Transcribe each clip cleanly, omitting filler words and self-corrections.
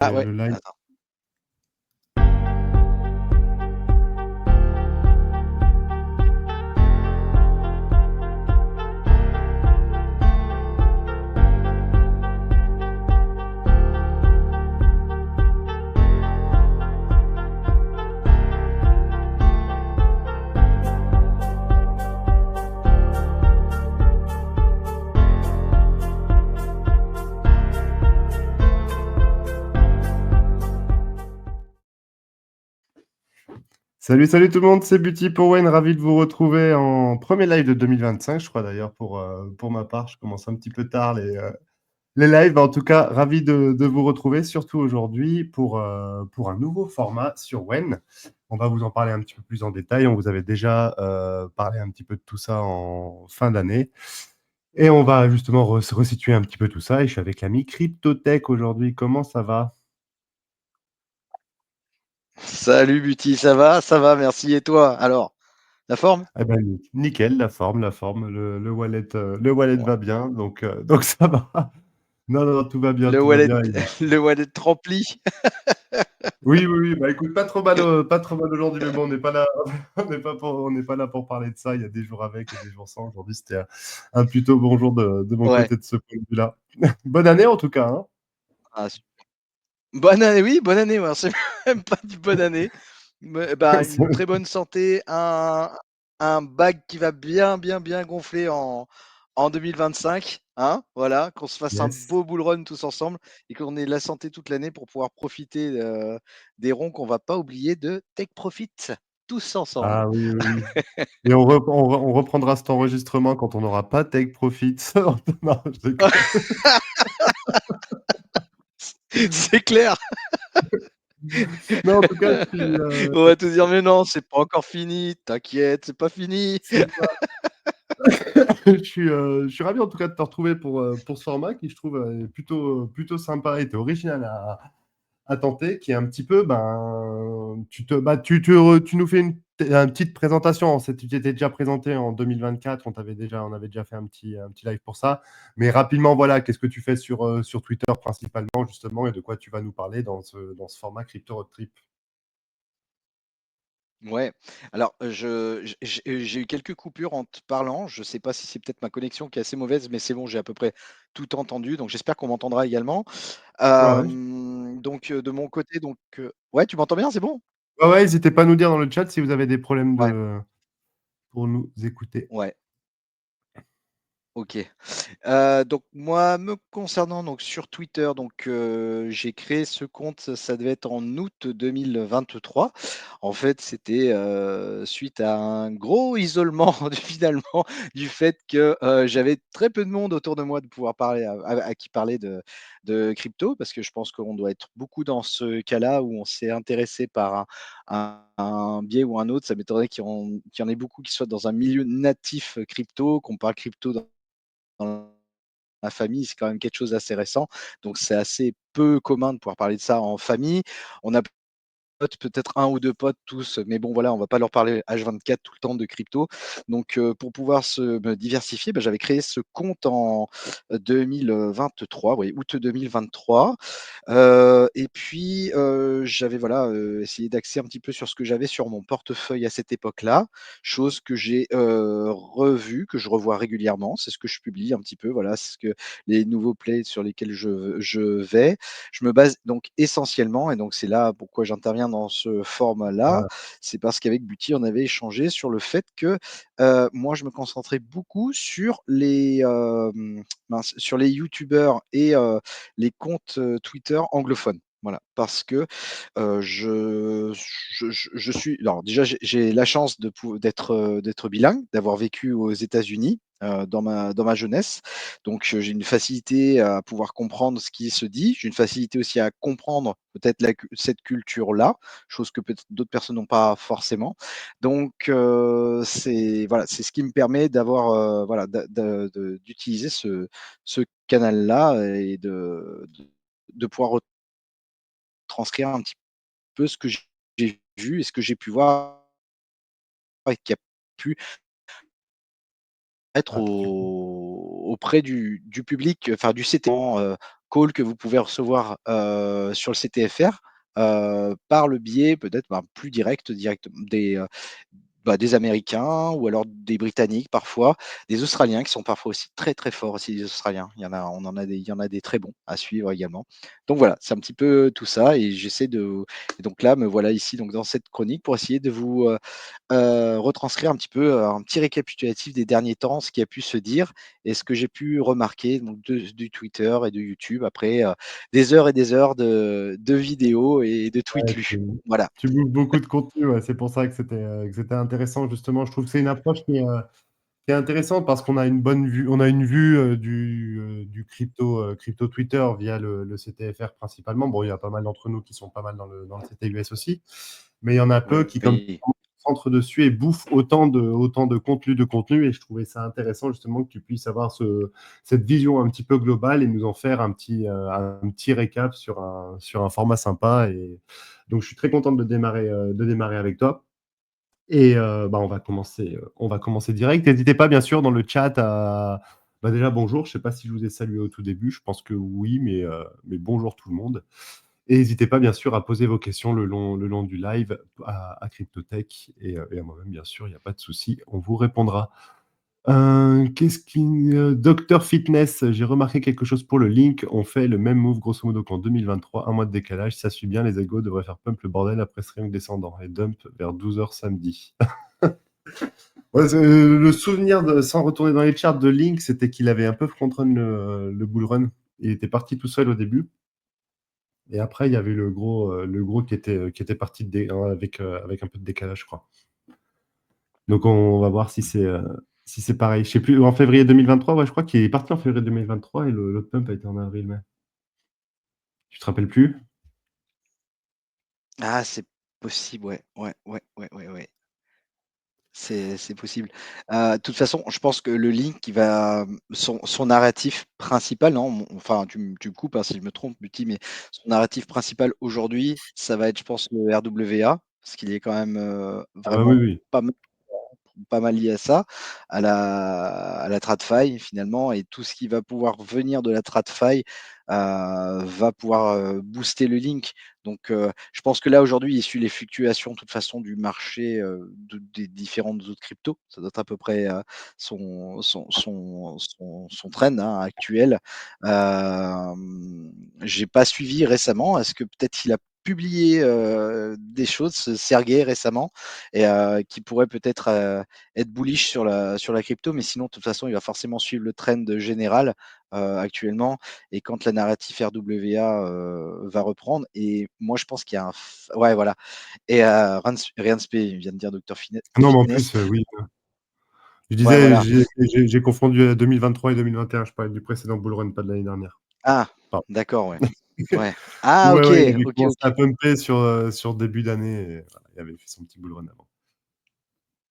Ah ouais, Le live. attends. Salut, salut tout le monde, c'est Buty pour Wayne, ravi de vous retrouver en premier live de 2025, je crois d'ailleurs pour ma part, je commence un petit peu tard les lives, en tout cas ravi de vous retrouver, surtout aujourd'hui pour un nouveau format sur Wayne. On va vous en parler un petit peu plus en détail, on vous avait déjà parlé un petit peu de tout ça en fin d'année, et on va justement resituer un petit peu tout ça, et je suis avec l'ami Cryptotech aujourd'hui, comment ça va? Salut Buty, ça va? Ça va, merci. Et toi? Alors, la forme? Eh ben, nickel, la forme, le wallet Ouais. va bien, donc ça va. Non, non, tout va bien, Le tout va wallet, bien. le wallet rempli. Oui, oui, oui, bah écoute, pas trop mal aujourd'hui, mais bon, on n'est pas là, on n'est pas là pour parler de ça. Il y a des jours avec et des jours sans. Aujourd'hui, c'était un plutôt bon jour de mon Ouais. côté de ce point de vue-là. Bonne année en tout cas, hein. Ah, bonne année, oui, bonne année. Ouais, c'est même pas du bonne année. Mais, bah, une très bonne santé, un bag qui va bien, bien, bien gonfler en 2025. Hein, voilà, qu'on se fasse un Yes. beau bull run tous ensemble et qu'on ait la santé toute l'année pour pouvoir profiter des ronds qu'on va pas oublier de take profit tous ensemble. Ah oui, oui, oui. Et on reprendra cet enregistrement quand on n'aura pas Take Profit. Non, je déconne. C'est clair. Non, en tout cas, On va te dire, mais non, c'est pas encore fini, t'inquiète, c'est pas fini. c'est je suis ravi en tout cas de te retrouver pour ce format qui, je trouve, est plutôt sympa et original à tenter, qui est un petit peu, ben, tu nous fais une petite présentation. Tu t'étais déjà présenté en 2024, on avait déjà fait un petit live pour ça. Mais rapidement, voilà, qu'est-ce que tu fais sur Twitter principalement, justement, et de quoi tu vas nous parler dans ce format Crypto Road Trip? Ouais, alors, j'ai eu quelques coupures en te parlant. Je sais pas si c'est peut-être ma connexion qui est assez mauvaise, mais c'est bon, j'ai à peu près tout entendu, donc j'espère qu'on m'entendra également. Ouais, ouais. Donc, de mon côté, donc, ouais, tu m'entends bien, c'est bon? Ouais, ouais, n'hésitez pas à nous dire dans le chat si vous avez des problèmes Ouais, pour nous écouter. ouais, OK. Donc moi, me concernant donc sur Twitter, donc j'ai créé ce compte, ça devait être en août 2023. En fait, c'était, suite à un gros isolement finalement du fait que, j'avais très peu de monde autour de moi de pouvoir parler à qui parler de crypto. Parce que je pense qu'on doit être beaucoup dans ce cas-là où on s'est intéressé par un biais ou un autre. Ça m'étonnerait qu'il y en ait beaucoup qui soient dans un milieu natif, crypto, qu'on parle crypto dans la famille, c'est quand même quelque chose d'assez récent. Donc c'est assez peu commun de pouvoir parler de ça en famille. On a peut-être un ou 2 potes tous, mais bon voilà, on va pas leur parler H24 tout le temps de crypto. Donc pour pouvoir me diversifier, bah, j'avais créé ce compte en 2023, oui, août 2023. Et puis, j'avais voilà, essayé d'axer un petit peu sur ce que j'avais sur mon portefeuille à cette époque-là, chose que j'ai, revue, que je revois régulièrement. C'est ce que je publie un petit peu, voilà, c'est ce que les nouveaux plays sur lesquels je vais. Je me base donc essentiellement, et donc c'est là pourquoi j'interviens dans ce format-là, Ah, c'est parce qu'avec Buty, on avait échangé sur le fait que, moi, je me concentrais beaucoup sur mince, sur les youtubeurs et les comptes, Twitter anglophones. Voilà, parce que, je suis alors déjà, j'ai la chance d'être bilingue, d'avoir vécu aux États-Unis, dans ma jeunesse. Donc, j'ai une facilité à pouvoir comprendre ce qui se dit. J'ai une facilité aussi à comprendre peut-être cette culture-là, chose que peut-être d'autres personnes n'ont pas forcément. Donc, c'est voilà, c'est ce qui me permet d'avoir, voilà, d'utiliser ce canal-là et de pouvoir retranscrire un petit peu ce que j'ai vu et ce que j'ai pu voir et qui a pu être ah, super. auprès du public, enfin du CT calls que vous pouvez recevoir sur le CTFR par le biais peut-être plus direct des Américains ou alors des Britanniques parfois, des Australiens qui sont parfois aussi très, très forts aussi, les Australiens. Il y en a des très bons à suivre également. Donc voilà, c'est un petit peu tout ça et j'essaie de et donc là, me voilà ici donc dans cette chronique pour essayer de vous, retranscrire un petit peu, un petit récapitulatif des derniers temps, ce qui a pu se dire et ce que j'ai pu remarquer donc du Twitter et de YouTube après, des heures et des heures de vidéos et de tweets Ouais, lus. Voilà. tu bouffes beaucoup de contenu, ouais, c'est pour ça que c'était intéressant justement. Je trouve que c'est une approche qui est intéressante parce qu'on a une bonne vue, on a une vue du crypto Twitter via le CTFR principalement. Bon, il y a pas mal d'entre nous qui sont pas mal dans le CTUS aussi, mais il y en a peu qui, comme Oui. centre dessus et bouffent autant de contenu. Et je trouvais ça intéressant justement que tu puisses avoir cette vision un petit peu globale et nous en faire un petit récap sur un format sympa. Et donc, je suis très content de démarrer avec toi. Et bah, on va commencer direct. N'hésitez pas, bien sûr, dans le chat à. Bah, déjà, bonjour. Je ne sais pas si je vous ai salué au tout début. Je pense que oui, mais bonjour tout le monde. Et n'hésitez pas, bien sûr, à poser vos questions le long du live à Cryptotech et à moi-même, bien sûr. Il n'y a pas de souci. On vous répondra. Docteur Fitness, j'ai remarqué quelque chose pour le link. On fait le même move grosso modo qu'en 2023, un mois de décalage. Ça suit bien, les égos devraient faire pump le bordel après ce triangle descendant et dump vers 12 h samedi. Ouais, le souvenir, sans retourner dans les charts de Link, c'était qu'il avait un peu front-run le bull run. Il était parti tout seul au début. Et après, il y avait le gros qui était parti avec un peu de décalage, je crois. Donc, on va voir si c'est pareil. Je sais plus, en février 2023, ouais, je crois qu'il est parti en février 2023 et l'autre pump a été en avril-mai. Tu te rappelles plus? Ah, c'est possible, ouais. Ouais, ouais, ouais, ouais, ouais. C'est possible. De toute façon, je pense que le link qui va son narratif principal, non, enfin, tu me coupes, hein, si je me trompe, Buty, mais son narratif principal aujourd'hui, ça va être, je pense, le RWA, parce qu'il est quand même, Ah bah oui, vraiment oui. pas mal lié à ça, à la TradFi finalement et tout ce qui va pouvoir venir de la TradFi, va pouvoir, booster le link. Donc, je pense que là aujourd'hui, il suit les fluctuations de toute façon du marché, des différentes autres cryptos. Ça doit être à peu près, son trend, hein, actuel. J'ai pas suivi récemment. Est-ce que peut-être il a publié, des choses, ce Sergey récemment et qui pourrait peut-être, être bullish sur la crypto, mais sinon, de toute façon, il va forcément suivre le trend général actuellement. Et quand la narrative RWA va reprendre, et moi, je pense qu'il y a ouais, voilà. Et Ryan Spey vient de dire Dr. Ah non, mais en Fitness. plus, oui. Je Ouais, disais, voilà. j'ai confondu 2023 et 2021. Je parlais du précédent bull run, pas de l'année dernière. Ah, Pardon. d'accord, ouais. Ouais. Ah, Ouais, ok, ouais, il avait ok, commencé ok. à pumper sur début d'année. Et voilà, il avait fait son petit bull run avant.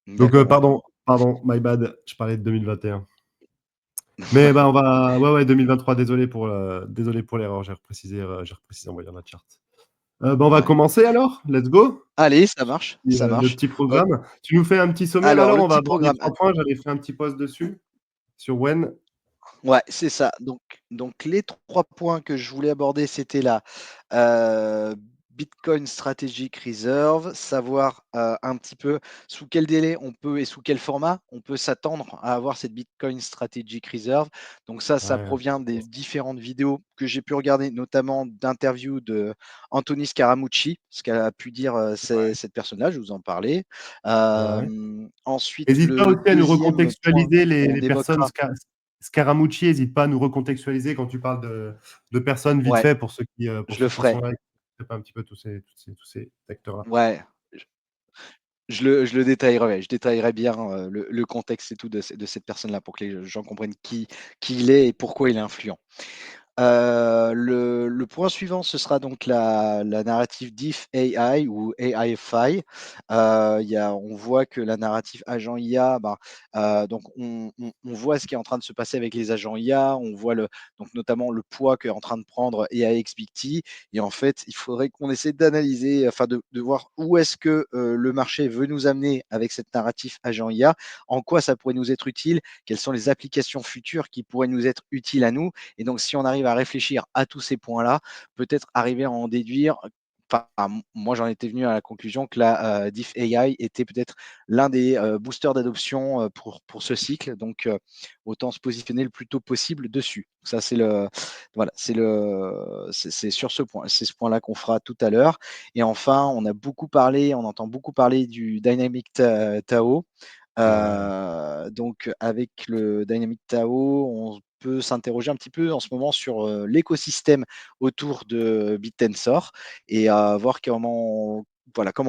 Donc, D'accord, ouais. pardon, my bad. Je parlais de 2021. Mais bah, ouais, ouais, 2023, désolé pour l'erreur, j'ai reprécisé en voyant la charte. Bah, on va Ouais. commencer alors, let's go. Allez, ça marche, Et, ça le marche. petit Heu, programme. Tu nous fais un petit sommaire alors alors, le on va petit aborder programme. 3 points, j'avais fait un petit post dessus, sur Wen. Ouais, c'est ça. Donc les 3 points que je voulais aborder, c'était là, heu, Bitcoin Strategic Reserve, savoir, un petit peu sous quel délai on peut et sous quel format on peut s'attendre à avoir cette Bitcoin Strategic Reserve. Donc ça Ouais, provient des différentes vidéos que j'ai pu regarder, notamment d'interviews de Anthony Scaramucci, ce qu'a a pu dire, ouais, cette personne-là, je vous en parlais. ouais. Ensuite Hésite pas le aussi à nous 2e point recontextualiser qu'on les personnes évoquera. Scaramucci, hésite pas à nous recontextualiser quand tu parles de personnes vite Ouais, fait pour je le ceux qui sont ferai. là et qui ne connaissent pas un petit peu tous ces acteurs-là. Ouais, je le détaillerai, ouais, je détaillerai bien, le contexte et tout de cette personne-là pour que les gens comprennent qui il est et pourquoi il est influent. Le point suivant, ce sera donc la narrative Diff AI ou AIFI. On voit que la narrative agent IA, donc on voit ce qui est en train de se passer avec les agents IA, on voit donc notamment le poids qu'est en train de prendre AIXBT. Et en fait, il faudrait qu'on essaie d'analyser, enfin de voir où est-ce que le marché veut nous amener avec cette narrative agent IA, en quoi ça pourrait nous être utile, quelles sont les applications futures qui pourraient nous être utiles à nous. Et donc, si on arrive à réfléchir à tous ces points-là, peut-être arriver à en déduire enfin, moi, j'en étais venu à la conclusion que la, Diff AI était peut-être l'un des, boosters d'adoption, pour ce cycle. Donc, autant se positionner le plus tôt possible dessus. Ça, c'est le voilà, c'est sur ce point c'est ce point-là qu'on fera tout à l'heure. Et enfin, on entend beaucoup parler du Dynamic Tao. Ouais. Donc avec le Dynamic Tao, on peut s'interroger un petit peu en ce moment sur, l'écosystème autour de BitTensor et voir comment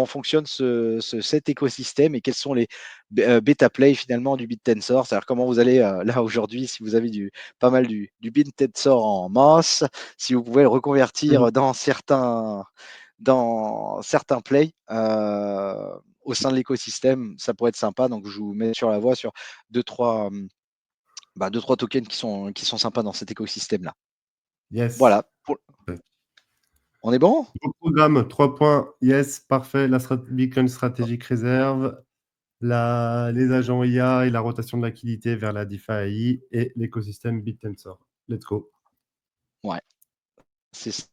fonctionne cet écosystème et quels sont les bêta play finalement du BitTensor. C'est-à-dire comment vous allez, là aujourd'hui, si vous avez pas mal du BitTensor en masse, si vous pouvez le reconvertir Mmh. dans certains plays au sein de l'écosystème, ça pourrait être sympa. Donc je vous mets sur la voie sur deux trois, 2-3 tokens qui sont sympas dans cet écosystème-là. Yes. Voilà, on est bon? Au programme, 3 points. Yes, parfait. La Bitcoin Strategic Reserve, les agents IA et la rotation de liquidité vers la DeFi AI et l'écosystème BitTensor. Let's go. Ouais, c'est ça.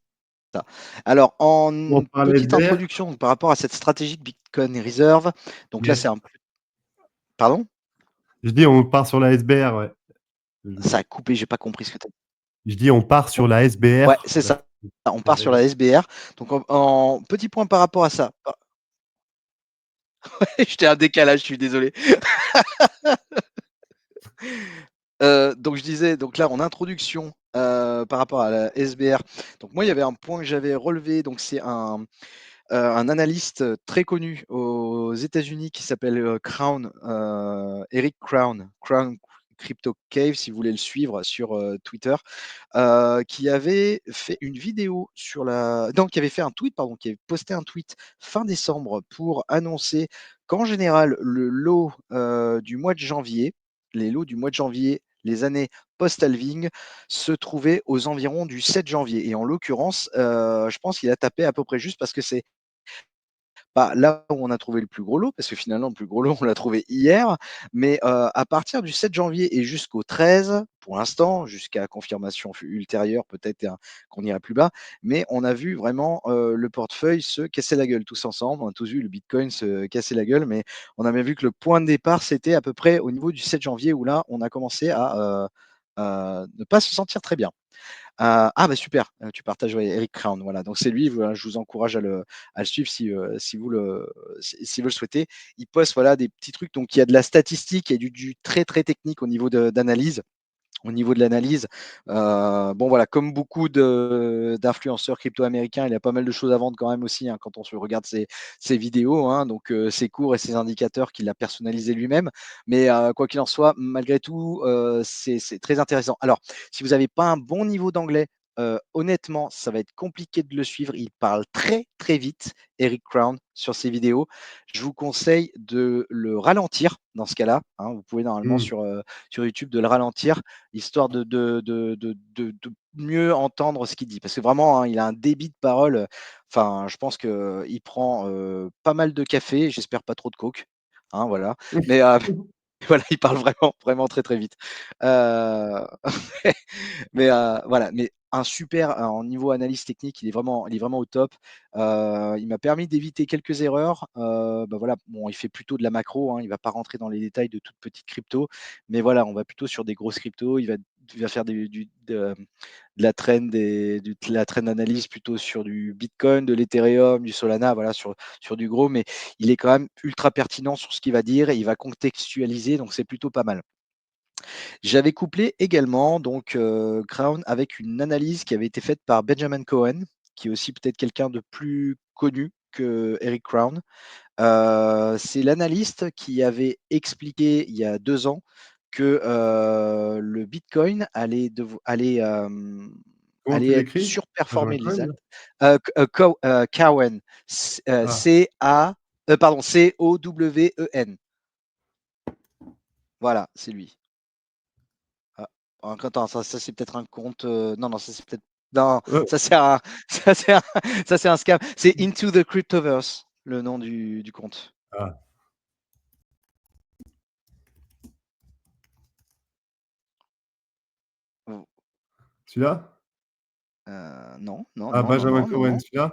Alors On en parle petite SBR? introduction par rapport à cette stratégie de Bitcoin Reserve, donc là c'est Yes. un pardon? Je dis on part sur la SBR, ouais. Ça a coupé, j'ai pas compris ce que tu as dit. Je dis on part sur la Ouais, SBR. c'est ça. On part sur la SBR. Donc en petit point par rapport à ça. J'étais un décalage, je suis désolé. Donc je disais, donc là en introduction, par rapport à la SBR, donc moi il y avait un point que j'avais relevé, donc c'est un analyste très connu aux États-Unis qui s'appelle, Crown, Eric Crown, Crown Crypto Cave si vous voulez le suivre sur, Twitter, qui avait fait une vidéo sur la non, qui avait fait un tweet pardon, qui avait posté un tweet fin décembre pour annoncer qu'en général le lot, du mois de janvier, les lots du mois de janvier, les années post-halving se trouvaient aux environs du 7 janvier et en l'occurrence, je pense qu'il a tapé à peu près juste parce que c'est là où on a trouvé le plus gros lot, parce que finalement le plus gros lot, on l'a trouvé hier, mais à partir du 7 janvier et jusqu'au 13, pour l'instant, jusqu'à confirmation ultérieure, peut-être qu'on ira plus bas, mais on a vu vraiment le portefeuille se casser la gueule tous ensemble. On a tous vu le Bitcoin se casser la gueule, mais on a bien vu que le point de départ, c'était à peu près au niveau du 7 janvier où là, on a commencé à ne pas se sentir très bien. Bah super, tu partages, ouais, Eric Crown, voilà, donc c'est lui, voilà, je vous encourage à le suivre si vous le souhaitez. Il poste, voilà, des petits trucs, donc il y a de la statistique et du très, très technique au niveau d'analyse. Au niveau de l'analyse, bon voilà, comme beaucoup d'influenceurs crypto-américains, il a pas mal de choses à vendre quand même aussi, hein, quand on se regarde ses vidéos, hein, donc ses cours et ses indicateurs qu'il a personnalisés lui-même. Mais quoi qu'il en soit, malgré tout, c'est très intéressant. Alors, si vous n'avez pas un bon niveau d'anglais, honnêtement, ça va être compliqué de le suivre. Il parle très, très vite, Eric Crown, sur ses vidéos. Je vous conseille de le ralentir dans ce cas-là, hein. Vous pouvez normalement Mmh. sur YouTube de le ralentir histoire de mieux entendre ce qu'il dit. Parce que vraiment, hein, il a un débit de parole, enfin, je pense qu'il prend, pas mal de café, j'espère pas trop de coke, hein, voilà. Mais, voilà, il parle vraiment, vraiment très, très vite. Heu, mais, voilà, mais un super en niveau analyse technique, il est vraiment au top. Il m'a permis d'éviter quelques erreurs. Voilà, bon, il fait plutôt de la macro, hein, il va pas rentrer dans les détails de toutes petites cryptos, mais voilà, on va plutôt sur des grosses cryptos. Il va faire de la trend de la trend analyse plutôt sur du Bitcoin, de l'Ethereum, du Solana, voilà, sur du gros, mais il est quand même ultra pertinent sur ce qu'il va dire et il va contextualiser, donc c'est plutôt pas mal. J'avais couplé également donc Crown avec une analyse qui avait été faite par Benjamin Cohen, qui est aussi peut-être quelqu'un de plus connu que Eric Crown. C'est l'analyste qui avait expliqué il y a 2 ans que, le Bitcoin Comment tu allait être l'écris? Benjamin surperformer les Cohen? alt. Cowen, Ah, C-A pardon, C-O-W-E-N. Voilà, c'est lui. Ah, attends, ça c'est peut-être un compte, non, non, ça c'est peut-être non, heu, ça c'est un ça c'est un ça c'est un scam. C'est Into the Cryptoverse, le nom du compte. ah, Mmh. celui-là? Non, non, Ah, non, non, Benjamin non, non, Cohen, non. celui-là?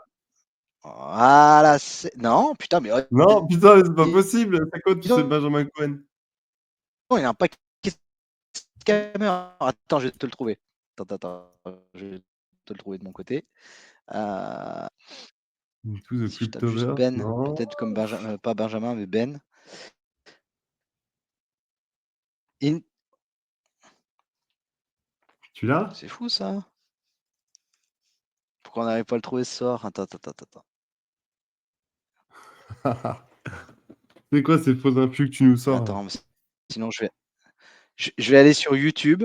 Voilà, non, putain, mais Non, putain, c'est pas dis possible! C'est quoi, tu sais donc, Benjamin Cohen? il y a un paquet de scammers. Attends, je vais te le trouver. Attends, je vais te le trouver de mon côté. Heu, Into the Si je tape juste Cryptoverse, Ben, non. peut-être comme pas Benjamin, mais Ben. In Tu l'as? C'est fou ça. Pourquoi on n'arrive pas à le trouver ce soir? Attends. C'est quoi ces fausses infus que tu nous sors là? Attends, sinon je vais aller sur YouTube.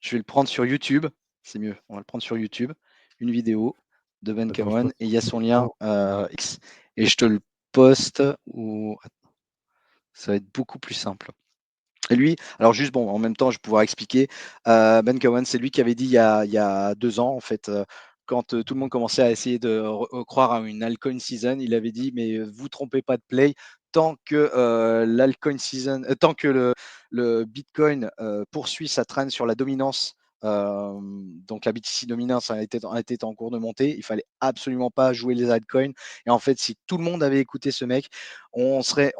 Je vais le prendre sur YouTube. C'est mieux. On va le prendre sur YouTube. Une vidéo de Ben Attends, je Cowan passe et sur il y a son lien Twitter. X. Et je te le poste ou ça va être beaucoup plus simple. Et lui, alors juste bon, en même temps, je vais pouvoir expliquer. Ben Cowan, c'est lui qui avait dit il y a 2 ans, en fait, quand tout le monde commençait à essayer de croire à une altcoin season, il avait dit, mais vous trompez pas de play, tant que l'altcoin season, tant que le Bitcoin poursuit sa traîne sur la dominance. Donc la BTC dominance a été en cours de montée. Il fallait absolument pas jouer les altcoins. Et en fait, si tout le monde avait écouté ce mec, on serait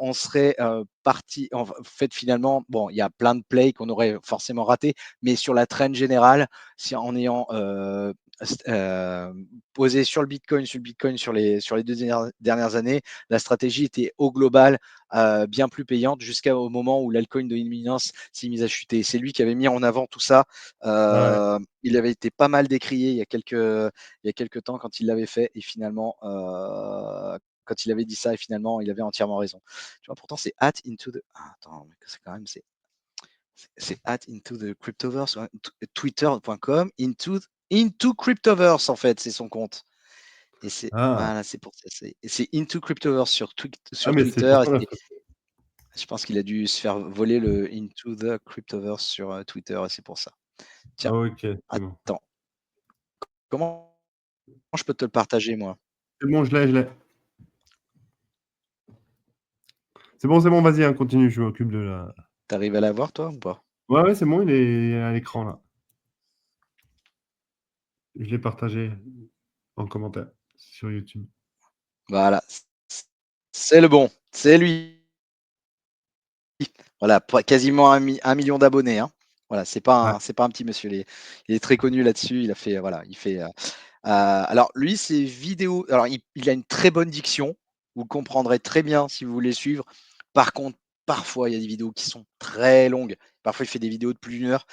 parti. En fait, finalement, bon, il y a plein de plays qu'on aurait forcément raté, mais sur la trend générale, si en ayant posé sur le Bitcoin sur les 2 dernières années, la stratégie était au global bien plus payante jusqu'au moment où l'altcoin de Imminence s'est mise à chuter. C'est lui qui avait mis en avant tout ça. Ouais. Il avait été pas mal décrié il y a quelques temps quand il l'avait fait et finalement quand il avait dit ça et finalement il avait entièrement raison. Tu vois, pourtant c'est at into the. Ah, attends, mais c'est quand même c'est at into the cryptoverse, ouais, twitter.com into cryptoverse en fait, c'est son compte. Et c'est Ah! voilà, c'est pour ça, c'est into cryptoverse Ah sur mais c'est Twitter. pour Et ça la photo. je pense qu'il a dû se faire voler le into the cryptoverse sur Twitter et c'est pour ça. Ah Tiens, OK, c'est bon. attends, comment je peux te le partager moi? C'est bon, je l'ai. C'est bon, vas-y, hein, continue, je m'occupe de la T'arrives à l'avoir toi ou pas? ouais, ouais, c'est bon, il est à l'écran là. Je l'ai partagé en commentaire sur YouTube. Voilà, c'est le bon, c'est lui. Voilà, quasiment 1 million d'abonnés, hein. Voilà, Ouais. c'est pas un petit monsieur. Il est très connu là-dessus. Il a fait, voilà, il fait. Alors lui, ses vidéos, alors il a une très bonne diction. Vous le comprendrez très bien si vous voulez suivre. Par contre, parfois il y a des vidéos qui sont très longues. Parfois, il fait des vidéos de plus d'une heure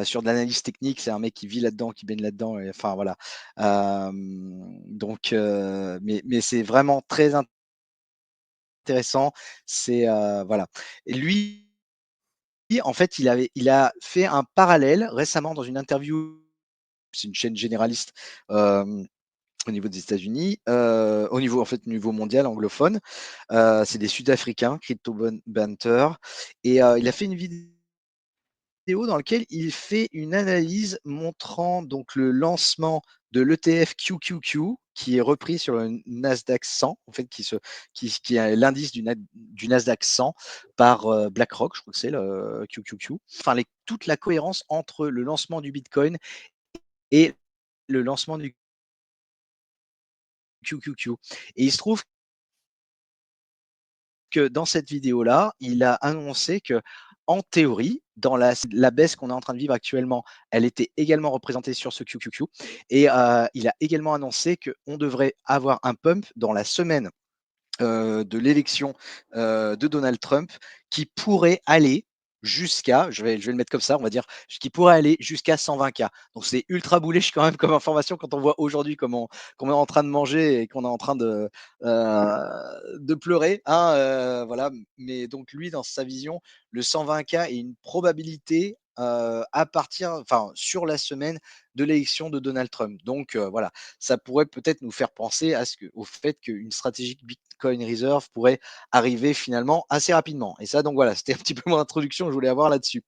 sur de l'analyse technique. C'est un mec qui vit là-dedans, qui baigne là-dedans. Enfin voilà. Donc, mais c'est vraiment très intéressant. C'est voilà. Et lui, en fait, il a fait un parallèle récemment dans une interview. C'est une chaîne généraliste au niveau des États-Unis, au niveau en fait niveau mondial anglophone. C'est des Sud-Africains, Crypto Banter, et il a fait une vidéo dans laquelle il fait une analyse montrant donc le lancement de l'ETF QQQ qui est repris sur le Nasdaq 100, en fait, qui est l'indice du Nasdaq 100 par BlackRock, je crois que c'est le QQQ. Enfin, toute la cohérence entre le lancement du Bitcoin et le lancement du QQQ. Et il se trouve que dans cette vidéo-là, il a annoncé que, en théorie, dans la baisse qu'on est en train de vivre actuellement, elle était également représentée sur ce QQQ. Et il a également annoncé qu'on devrait avoir un pump dans la semaine de l'élection de Donald Trump qui pourrait aller jusqu'à, je vais le mettre comme ça, on va dire, qui pourrait aller jusqu'à 120K. Donc c'est ultra bullish quand même comme information quand on voit aujourd'hui qu'on est en train de manger et qu'on est en train de pleurer, hein, voilà. Mais donc lui, dans sa vision, le 120K est une probabilité à partir, enfin, sur la semaine de l'élection de Donald Trump. Donc voilà, ça pourrait peut-être nous faire penser au fait qu'une stratégie Bitcoin Reserve pourrait arriver finalement assez rapidement. Et ça, donc voilà, c'était un petit peu mon introduction que je voulais avoir là-dessus.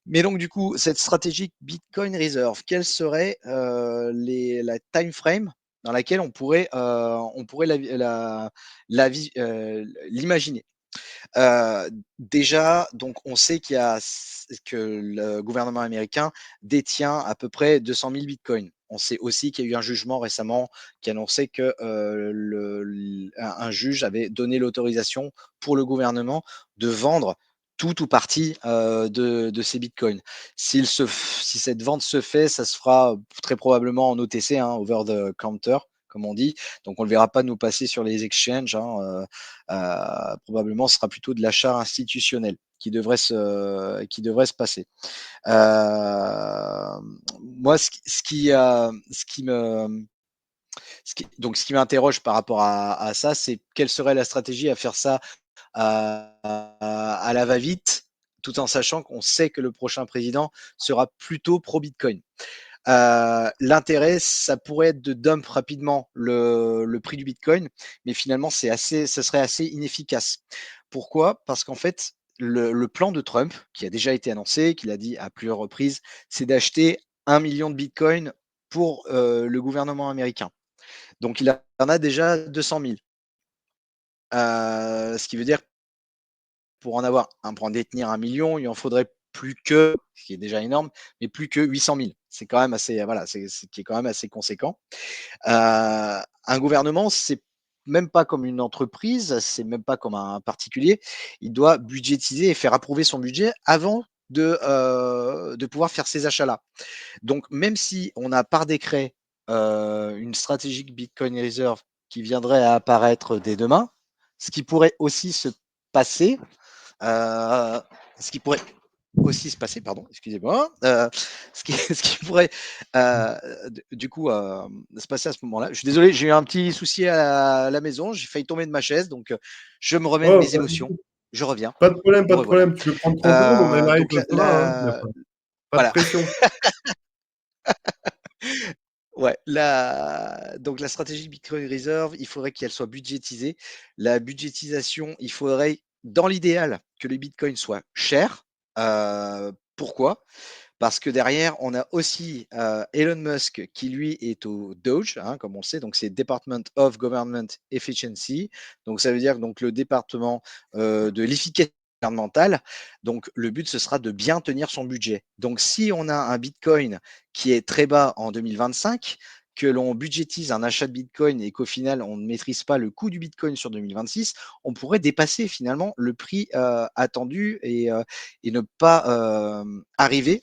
Mais donc du coup, cette stratégie Bitcoin Reserve, quelle serait la time frame dans laquelle on pourrait l'imaginer? Déjà, donc on sait que le gouvernement américain détient à peu près 200 000 bitcoins. on sait aussi qu'il y a eu un jugement récemment qui annonçait que un juge avait donné l'autorisation pour le gouvernement de vendre tout ou partie de ces bitcoins. Si cette vente se fait, ça se fera très probablement en OTC, hein, over the counter, comme on dit. Donc on ne le verra pas nous passer sur les exchanges. Hein, probablement, ce sera plutôt de l'achat institutionnel qui devrait se passer. Moi, ce qui m'interroge par rapport à ça, c'est quelle serait la stratégie à faire ça à la va-vite, tout en sachant qu'on sait que le prochain président sera plutôt pro-Bitcoin. L'intérêt, ça pourrait être de dump rapidement le prix du Bitcoin, mais finalement, ça serait assez inefficace. Pourquoi? Parce qu'en fait, le plan de Trump, qui a déjà été annoncé, qu'il a dit à plusieurs reprises, c'est d'acheter 1 million de Bitcoin pour le gouvernement américain. Donc, il en a déjà 200 000. Ce qui veut dire pour en détenir 1 million, il en faudrait plus que, ce qui est déjà énorme, mais plus que 800 000. C'est quand même assez, voilà, c'est qui est quand même assez conséquent. Un gouvernement, c'est même pas comme une entreprise, c'est même pas comme un particulier. Il doit budgétiser et faire approuver son budget avant de pouvoir faire ces achats-là. Donc, même si on a par décret une stratégique Bitcoin Reserve qui viendrait à apparaître dès demain, ce qui pourrait aussi se passer, ce qui pourrait aussi se passer, pardon, excusez-moi, ce qui pourrait du coup se passer à ce moment-là. Je suis désolé, j'ai eu un petit souci à la maison, j'ai failli tomber de ma chaise, donc je me remets de Oh, mes émotions. Je reviens. pas de problème, Me pas de revoilà. problème. Tu peux prendre 30 secondes, on est live, Donc ça va, hein, y a pas de voilà. pression. Ouais, donc la stratégie Bitcoin Reserve, il faudrait qu'elle soit budgétisée. La budgétisation, il faudrait, dans l'idéal, que le Bitcoin soit cher. Pourquoi? Parce que derrière, on a aussi Elon Musk qui, lui, est au DOGE, hein, comme on le sait, donc c'est Department of Government Efficiency. Donc ça veut dire donc le département de l'efficacité gouvernementale. Donc le but, ce sera de bien tenir son budget. Donc si on a un Bitcoin qui est très bas en 2025, que l'on budgétise un achat de Bitcoin et qu'au final, on ne maîtrise pas le coût du Bitcoin sur 2026, on pourrait dépasser finalement le prix attendu et ne pas arriver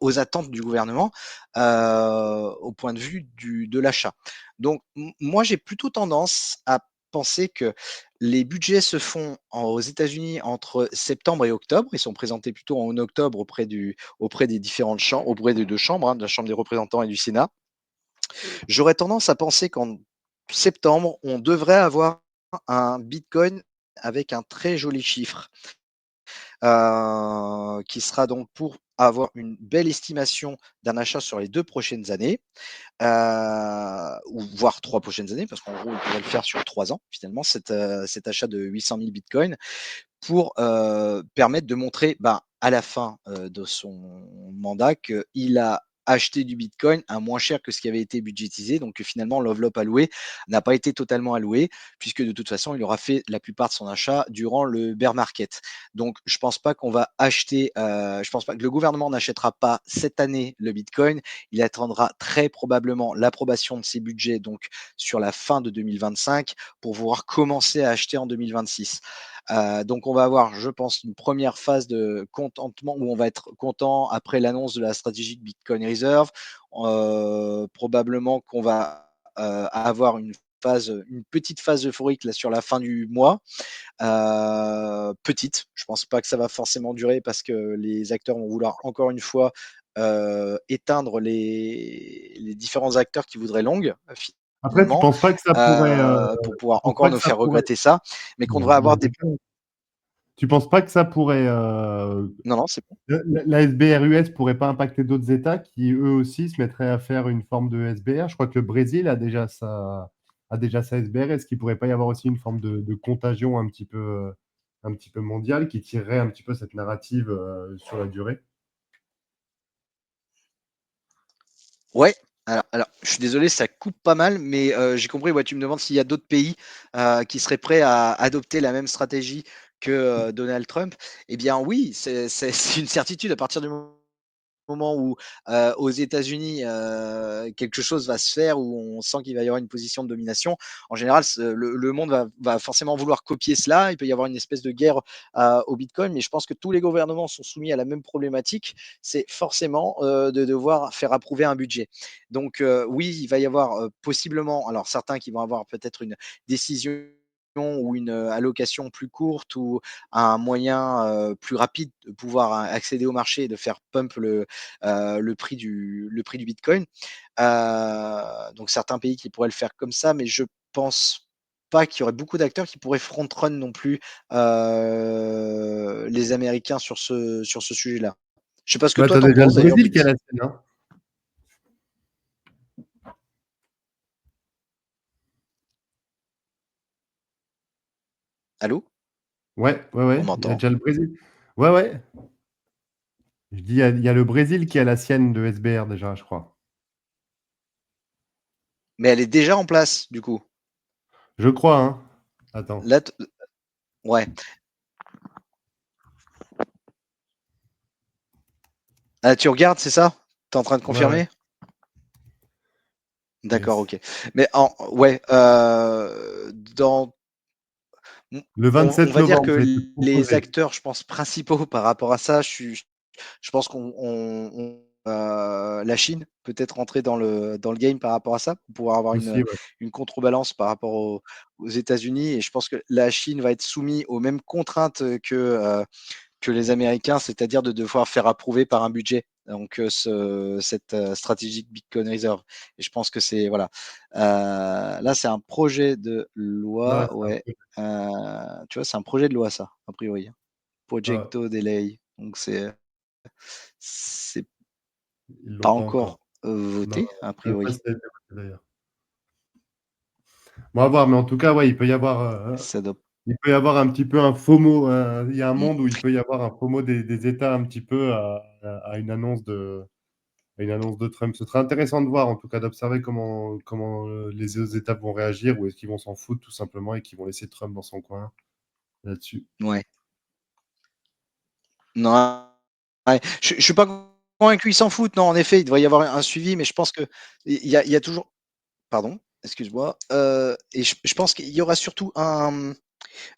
aux attentes du gouvernement au point de vue de l'achat. Donc, moi, j'ai plutôt tendance à penser que les budgets se font aux États-Unis entre septembre et octobre. Ils sont présentés plutôt en octobre auprès des différentes chambres, auprès des deux chambres, hein, de la Chambre des représentants et du Sénat. J'aurais tendance à penser qu'en septembre, on devrait avoir un Bitcoin avec un très joli chiffre qui sera donc pour avoir une belle estimation d'un achat sur les 2 prochaines années, ou voire 3 prochaines années, parce qu'en gros, on pourrait le faire sur 3 ans finalement, cet achat de 800 000 bitcoins pour permettre de montrer à la fin de son mandat qu'il a acheté du Bitcoin à moins cher que ce qui avait été budgétisé, donc que finalement l'enveloppe allouée n'a pas été totalement allouée, puisque de toute façon il aura fait la plupart de son achat durant le bear market. Donc je pense pas qu'on va acheter, je pense pas que le gouvernement n'achètera pas cette année le Bitcoin, il attendra très probablement l'approbation de ses budgets donc sur la fin de 2025 pour pouvoir commencer à acheter en 2026. Donc on va avoir, je pense, une première phase de contentement où on va être content après l'annonce de la stratégie de Bitcoin Reserve. Probablement qu'on va avoir une petite phase euphorique là, sur la fin du mois. Petite, je pense pas que ça va forcément durer parce que les acteurs vont vouloir encore une fois éteindre les différents acteurs qui voudraient longue, Après, finalement, pour tu pouvoir penses encore pas que nous ça faire pourrait regretter ça, mais qu'on ouais, devrait non, avoir des. t'inquiète. Tu penses pas que ça pourrait, Non, non, c'est bon. la SBR-US pourrait pas impacter d'autres États qui, eux aussi, se mettraient à faire une forme de SBR? Je crois que le Brésil a déjà sa SBR. Est-ce qu'il pourrait pas y avoir aussi une forme de contagion un petit peu mondiale qui tirerait un petit peu cette narrative, sur la durée? Ouais, alors, je suis désolé, ça coupe pas mal, mais j'ai compris, ouais, tu me demandes s'il y a d'autres pays qui seraient prêts à adopter la même stratégie que Donald Trump. Eh bien oui, c'est c'est une certitude à partir du moment moment où aux États-Unis quelque chose va se faire, où on sent qu'il va y avoir une position de domination, en général, le monde va forcément vouloir copier cela. Il peut y avoir une espèce de guerre au Bitcoin, mais je pense que tous les gouvernements sont soumis à la même problématique, c'est forcément de devoir faire approuver un budget. Donc oui, il va y avoir possiblement, alors certains qui vont avoir peut-être une décision ou une allocation plus courte ou un moyen plus rapide de pouvoir accéder au marché et de faire pump le prix du Bitcoin. Donc certains pays qui pourraient le faire comme ça, mais je pense pas qu'il y aurait beaucoup d'acteurs qui pourraient front run non plus les Américains sur ce sujet-là. Je sais pas ce que Bah, toi tu as t'en déjà le penses d'ailleurs, Brésil qui a Buti. la sienne, hein. Allô? Ouais, ouais, On ouais, il y a m'entend? déjà le Brésil. Ouais, ouais, je dis il y a le Brésil qui a la sienne de SBR déjà, je crois. Mais elle est déjà en place, du coup. Je crois, hein. Attends. Là, ouais. Ah, tu regardes, c'est ça? Tu es en train de Ouais, ouais. confirmer? D'accord, Yes. OK. Mais ouais, dans Le on 27 va dire novembre, que je vais te les proposer. acteurs, je pense, principaux par rapport à ça, je pense la Chine peut être rentrée dans le game par rapport à ça, pour pouvoir avoir Aussi, ouais. une contrebalance par rapport aux États-Unis. Et je pense que la Chine va être soumise aux mêmes contraintes que les Américains, c'est-à-dire de devoir faire approuver par un budget. Donc cette stratégique Bitcoin Reserve. Et je pense que c'est voilà. Là, c'est un projet de Ouais, loi, c'est un ouais. peu Tu vois, c'est un projet de loi, ça, a priori. ouais, Projecto de ley. Donc c'est ils pas l'ont pas encore. encore Non, voté, a je sais même pas priori. si ça a été voté d'ailleurs. Bon, à voir, mais en tout cas, ouais, Ça doit. il peut y avoir un petit peu un FOMO, il y a un Mm. monde où il peut y avoir un FOMO des États un petit peu à une annonce de Trump. Ce serait intéressant de voir, en tout cas, d'observer comment les autres États vont réagir ou est-ce qu'ils vont s'en foutre tout simplement et qu'ils vont laisser Trump dans son coin là-dessus. Ouais. Non, ouais. Je suis pas convaincu qu'ils s'en foutent. Non, en effet, il devrait y avoir un suivi, mais je pense que il y a toujours. Pardon, excuse-moi. Et je pense qu'il y aura surtout un.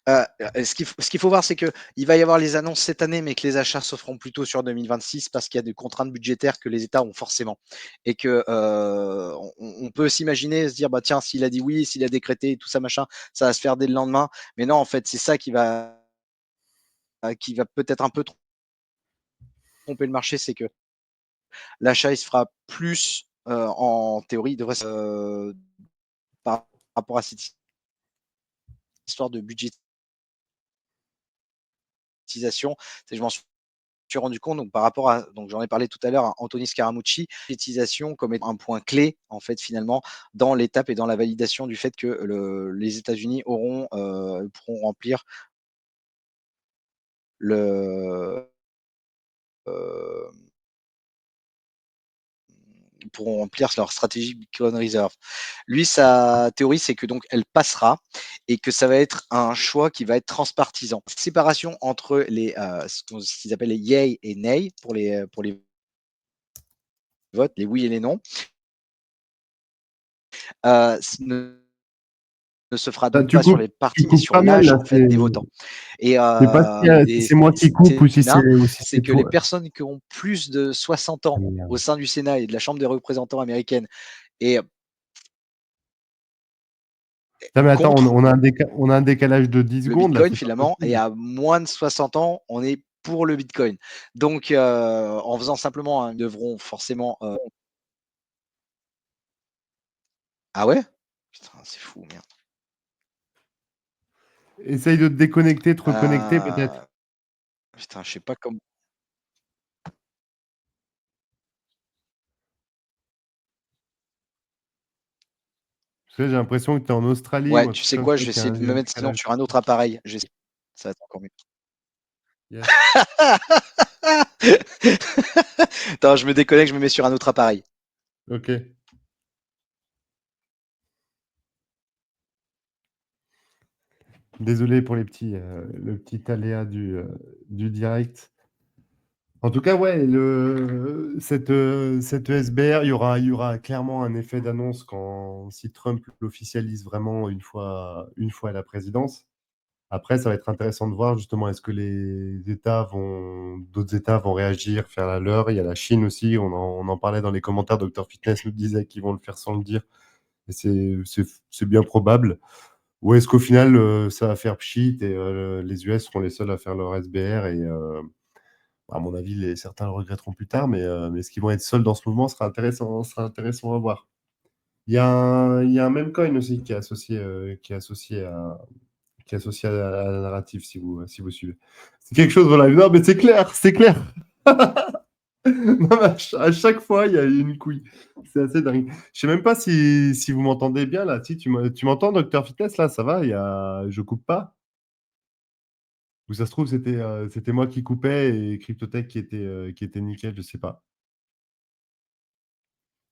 Ce qu'il faut voir, c'est qu'il va y avoir les annonces cette année, mais que les achats se feront plutôt sur 2026 parce qu'il y a des contraintes budgétaires que les États ont forcément. Et que on peut s'imaginer, se dire, bah tiens, s'il a dit oui, s'il a décrété tout ça, machin, ça va se faire dès le lendemain. Mais non, en fait, c'est ça qui va peut-être un peu tromper le marché, c'est que l'achat, il se fera plus, en théorie, il devrait par rapport à cette histoire de budgétisation. Je m'en suis rendu compte, donc par rapport à, donc j'en ai parlé tout à l'heure à Anthony Scaramucci, budgétisation comme étant un point clé, en fait, finalement, dans l'étape et dans la validation du fait que les États-Unis pourront remplir le, euh, pourront remplir leur stratégie Bitcoin Reserve. Lui, sa théorie, c'est que donc elle passera et que ça va être un choix qui va être transpartisan. Séparation entre ce qu'ils appellent les yay et nay pour les votes, les oui et les non. Ne se fera Ah, donc pas sur les tu partis, mais coupes sur pas mal l'âge là, en fait des votants. Et je sais pas si c'est moi qui coupe ou si Sénat, c'est c'est que les toi. personnes qui ont plus de 60 Ah ans au merde. sein du Sénat et de la Chambre des représentants américaine et Non, mais attends, contre on a un décalage de 10 le secondes là, Bitcoin c'est pas finalement, et possible. à moins de 60 ans, on est pour le Bitcoin. Donc, en faisant simplement, ils devront forcément. Ah ouais? Putain, c'est fou, merde. Essaye de te déconnecter, te reconnecter Euh, peut-être. Putain, je sais pas comment. Parce que j'ai l'impression que tu es en Australie ou Ouais, un tu truc sais comme quoi? ça, Je vais qu'il y a essayer de il y a me un mettre sinon décalage. sur un autre appareil. Ça va être encore mieux. Yes. Attends, je me déconnecte, je me mets sur un autre appareil. OK. Désolé pour le petit aléa du direct. En tout cas, ouais, cette SBR, il y aura clairement un effet d'annonce si Trump l'officialise vraiment une fois à la présidence. Après, ça va être intéressant de voir justement, est-ce que d'autres États vont réagir, faire la leur. Il y a la Chine aussi, on en parlait dans les commentaires. Dr Fitness nous disait qu'ils vont le faire sans le dire. Et c'est bien probable. Ou est-ce qu'au final, ça va faire pchit et les US seront les seuls à faire leur SBR et à mon avis, certains le regretteront plus tard, mais est-ce qu'ils vont être seuls dans ce mouvement sera intéressant à voir. Il y a un meme coin aussi qui est associé à la narrative, si vous suivez. C'est quelque chose, voilà. Non, mais c'est clair, c'est clair. Non, mais à chaque fois, il y a une couille. C'est assez dingue. Je sais même pas si vous m'entendez bien là. Si tu m'entends, Docteur Fitness, là, ça va, je coupe pas. Ou ça se trouve, c'était moi qui coupais et Cryptotech qui était nickel, je sais pas.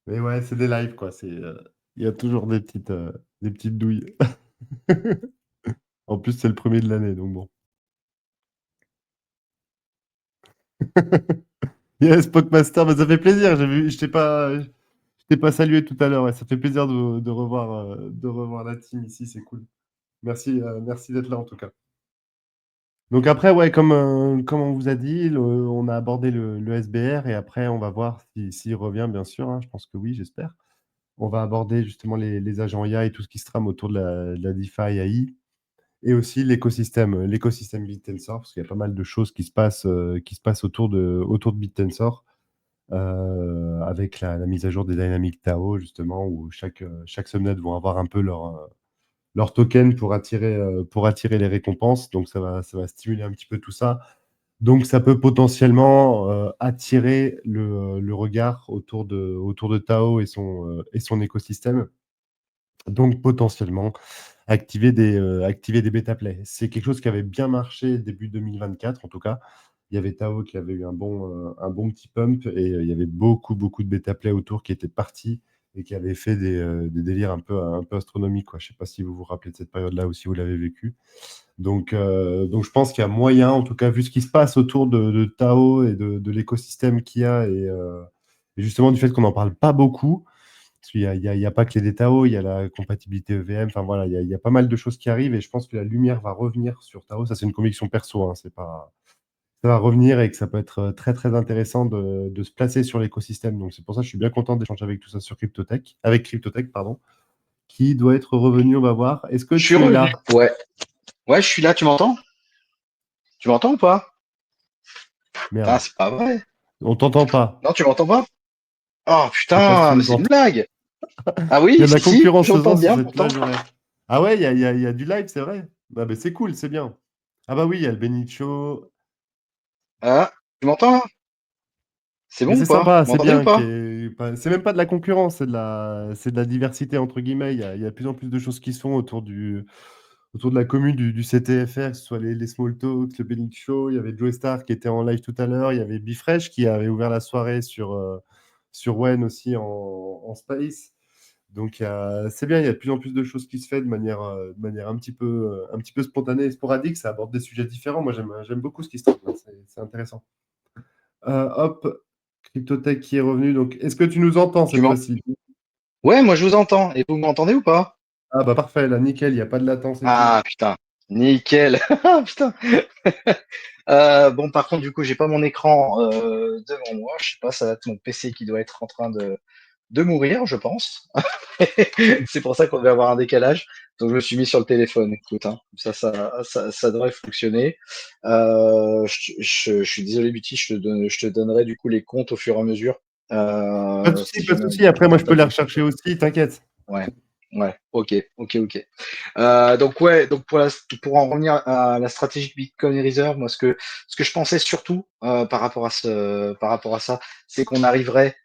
Mais ouais, c'est des lives, quoi. Il y a toujours des petites douilles. En plus, c'est le premier de l'année, donc bon. Yes, Pokemaster, bah, ça fait plaisir. Je t'ai pas salué tout à l'heure. Ouais, ça fait plaisir de revoir la team ici, c'est cool. Merci d'être là en tout cas. Donc après, ouais, comme on vous a dit, on a abordé le SBR et après, on va voir s'il revient, bien sûr, hein. Je pense que oui, j'espère. On va aborder justement les agents IA et tout ce qui se trame autour de la DeFi AI et aussi l'écosystème BitTensor, parce qu'il y a pas mal de choses qui se passent autour de BitTensor avec la mise à jour des dynamiques TAO, justement, où chaque subnet vont avoir un peu leur token pour attirer les récompenses. Donc, ça va stimuler un petit peu tout ça. Donc, ça peut potentiellement attirer le regard autour de Tao et son écosystème. Donc, potentiellement, activer des bêta plays. C'est quelque chose qui avait bien marché début 2024, en tout cas. Il y avait Tao qui avait eu un bon petit pump et il y avait beaucoup, beaucoup de bêta plays autour qui étaient partis et qui avaient fait des délires un peu astronomiques, quoi. Je ne sais pas si vous vous rappelez de cette période-là ou si vous l'avez vécu. Donc, je pense qu'il y a moyen, en tout cas, vu ce qui se passe autour de Tao et de l'écosystème qu'il y a et justement du fait qu'on n'en parle pas beaucoup. Parce qu'il y a pas que les DTAO, il y a la compatibilité EVM, enfin voilà, il y a pas mal de choses qui arrivent et je pense que la lumière va revenir sur Tao. Ça, c'est une conviction perso, hein, c'est pas. Ça va revenir et que ça peut être très très intéressant de se placer sur l'écosystème. Donc c'est pour ça que je suis bien content d'échanger avec Cryptotech, pardon, qui doit être revenu, on va voir. Est-ce que Je suis tu es revenu. là? Ouais. Ouais, je suis là, tu m'entends? Tu m'entends ou pas? Putain, Merde, c'est pas vrai. on t'entend pas. Non, tu m'entends pas? Oh Je sais pas si putain, tu mais nous c'est une entends. blague. Ah Il y a oui, de la si, concurrence ce j'entends soir sur bien cette pourtant. plage horaire. Ah ouais, il y a du live, c'est vrai. Ah bah, c'est cool, c'est bien. Ah bah oui, il y a le Benicio. Ah, tu m'entends là? C'est Mais bon ou c'est pas? sympa, Vous c'est m'entendez ou bien. pas? C'est même pas de la concurrence, c'est de la diversité, entre guillemets. Il y a de plus en plus de choses qui se font autour de la commune du CTFR, que ce soit les Small Talks, le Benic Show. Il y avait Joe Star qui était en live tout à l'heure. Il y avait Bifresh qui avait ouvert la soirée sur Wen aussi en Space. Donc c'est bien, il y a de plus en plus de choses qui se font de manière un petit peu spontanée et sporadique. Ça aborde des sujets différents. Moi, j'aime beaucoup ce qui se passe. C'est intéressant. Hop, Cryptotech qui est revenu. Donc, est-ce que tu nous entends Tu cette m'en... fois-ci? Ouais, moi je vous entends. Et vous m'entendez ou pas? Ah bah parfait, là, nickel, il n'y a pas de latence et tout. Ah putain, nickel. Ah, putain. Bon, par contre, du coup, j'ai pas mon écran devant moi. Je sais pas, ça va être mon PC qui doit être en train de mourir, je pense. C'est pour ça qu'on devait avoir un décalage. Donc je me suis mis sur le téléphone. Écoute, hein, ça devrait fonctionner. Je suis désolé, Buty, je te donnerai du coup les comptes au fur et à mesure. Pas de souci, Si pas de jamais souci. Après, moi, je peux t'as les besoin. rechercher aussi, t'inquiète. Ouais, ouais, ok, ok, ok. Donc ouais, donc pour en revenir à la stratégie Bitcoin Reserve, moi ce que je pensais surtout par rapport à ça, c'est qu'on arriverait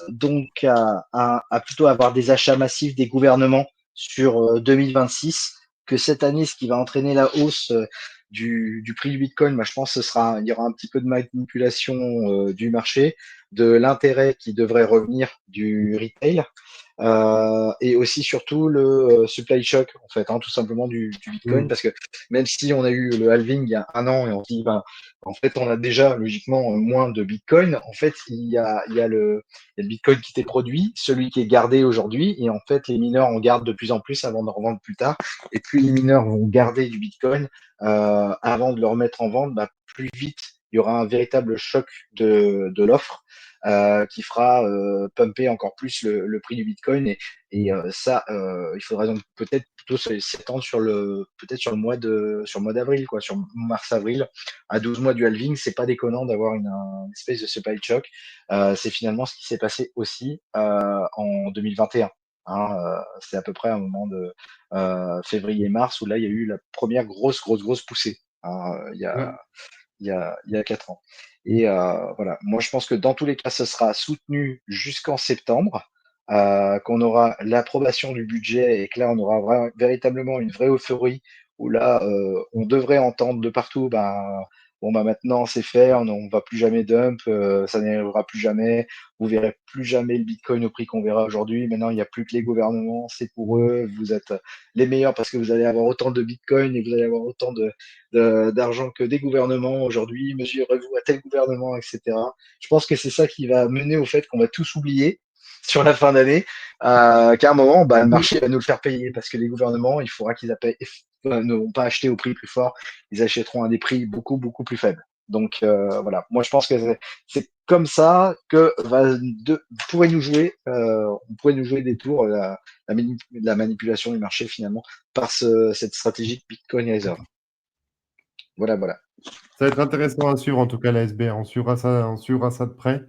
donc à plutôt avoir des achats massifs des gouvernements sur 2026, que cette année, ce qui va entraîner la hausse du prix du Bitcoin, moi je pense que il y aura un petit peu de manipulation du marché, de l'intérêt qui devrait revenir du retail. et aussi surtout le supply shock en fait, hein, tout simplement du Bitcoin, Mm. parce que même si on a eu le halving il y a un an et on se dit ben, en fait on a déjà logiquement moins de Bitcoin, en fait il y a le Bitcoin qui était produit, celui qui est gardé aujourd'hui, et en fait les mineurs en gardent de plus en plus avant de le revendre plus tard, et plus les mineurs vont garder du Bitcoin avant de le remettre en vente, bah, plus vite il y aura un véritable choc de l'offre qui fera pumper encore plus le prix du Bitcoin. Et ça, il faudra donc peut-être plutôt s'étendre sur le mois d'avril, quoi, sur mars-avril. À 12 mois du halving, c'est pas déconnant d'avoir une espèce de supply shock. C'est finalement ce qui s'est passé aussi en 2021. Hein, c'est à peu près un moment de février-mars où là, il y a eu la première grosse poussée. Hein, Ouais. il y a 4 ans. Et voilà, moi je pense que dans tous les cas, ce sera soutenu jusqu'en septembre, qu'on aura l'approbation du budget et que là, on aura véritablement une vraie euphorie où là, on devrait entendre de partout, ben, bon, bah maintenant c'est fait, on va plus jamais dump, ça n'arrivera plus jamais, vous verrez plus jamais le Bitcoin au prix qu'on verra aujourd'hui. Maintenant, il n'y a plus que les gouvernements, c'est pour eux, vous êtes les meilleurs parce que vous allez avoir autant de Bitcoin et vous allez avoir autant d'argent que des gouvernements aujourd'hui, mesurez-vous à tel gouvernement, etc. Je pense que c'est ça qui va mener au fait qu'on va tous oublier sur la fin d'année, qu'à un moment, bah, le marché va nous le faire payer parce que les gouvernements, il faudra qu'ils ne vont pas acheter au prix plus fort, ils achèteront à des prix beaucoup plus faibles. Donc voilà, moi je pense que c'est comme ça que on pourrait nous jouer des tours la manipulation du marché finalement par cette stratégie de Bitcoin Reserve. Voilà, voilà. Ça va être intéressant à suivre, en tout cas, la SBR. On suivra ça de près.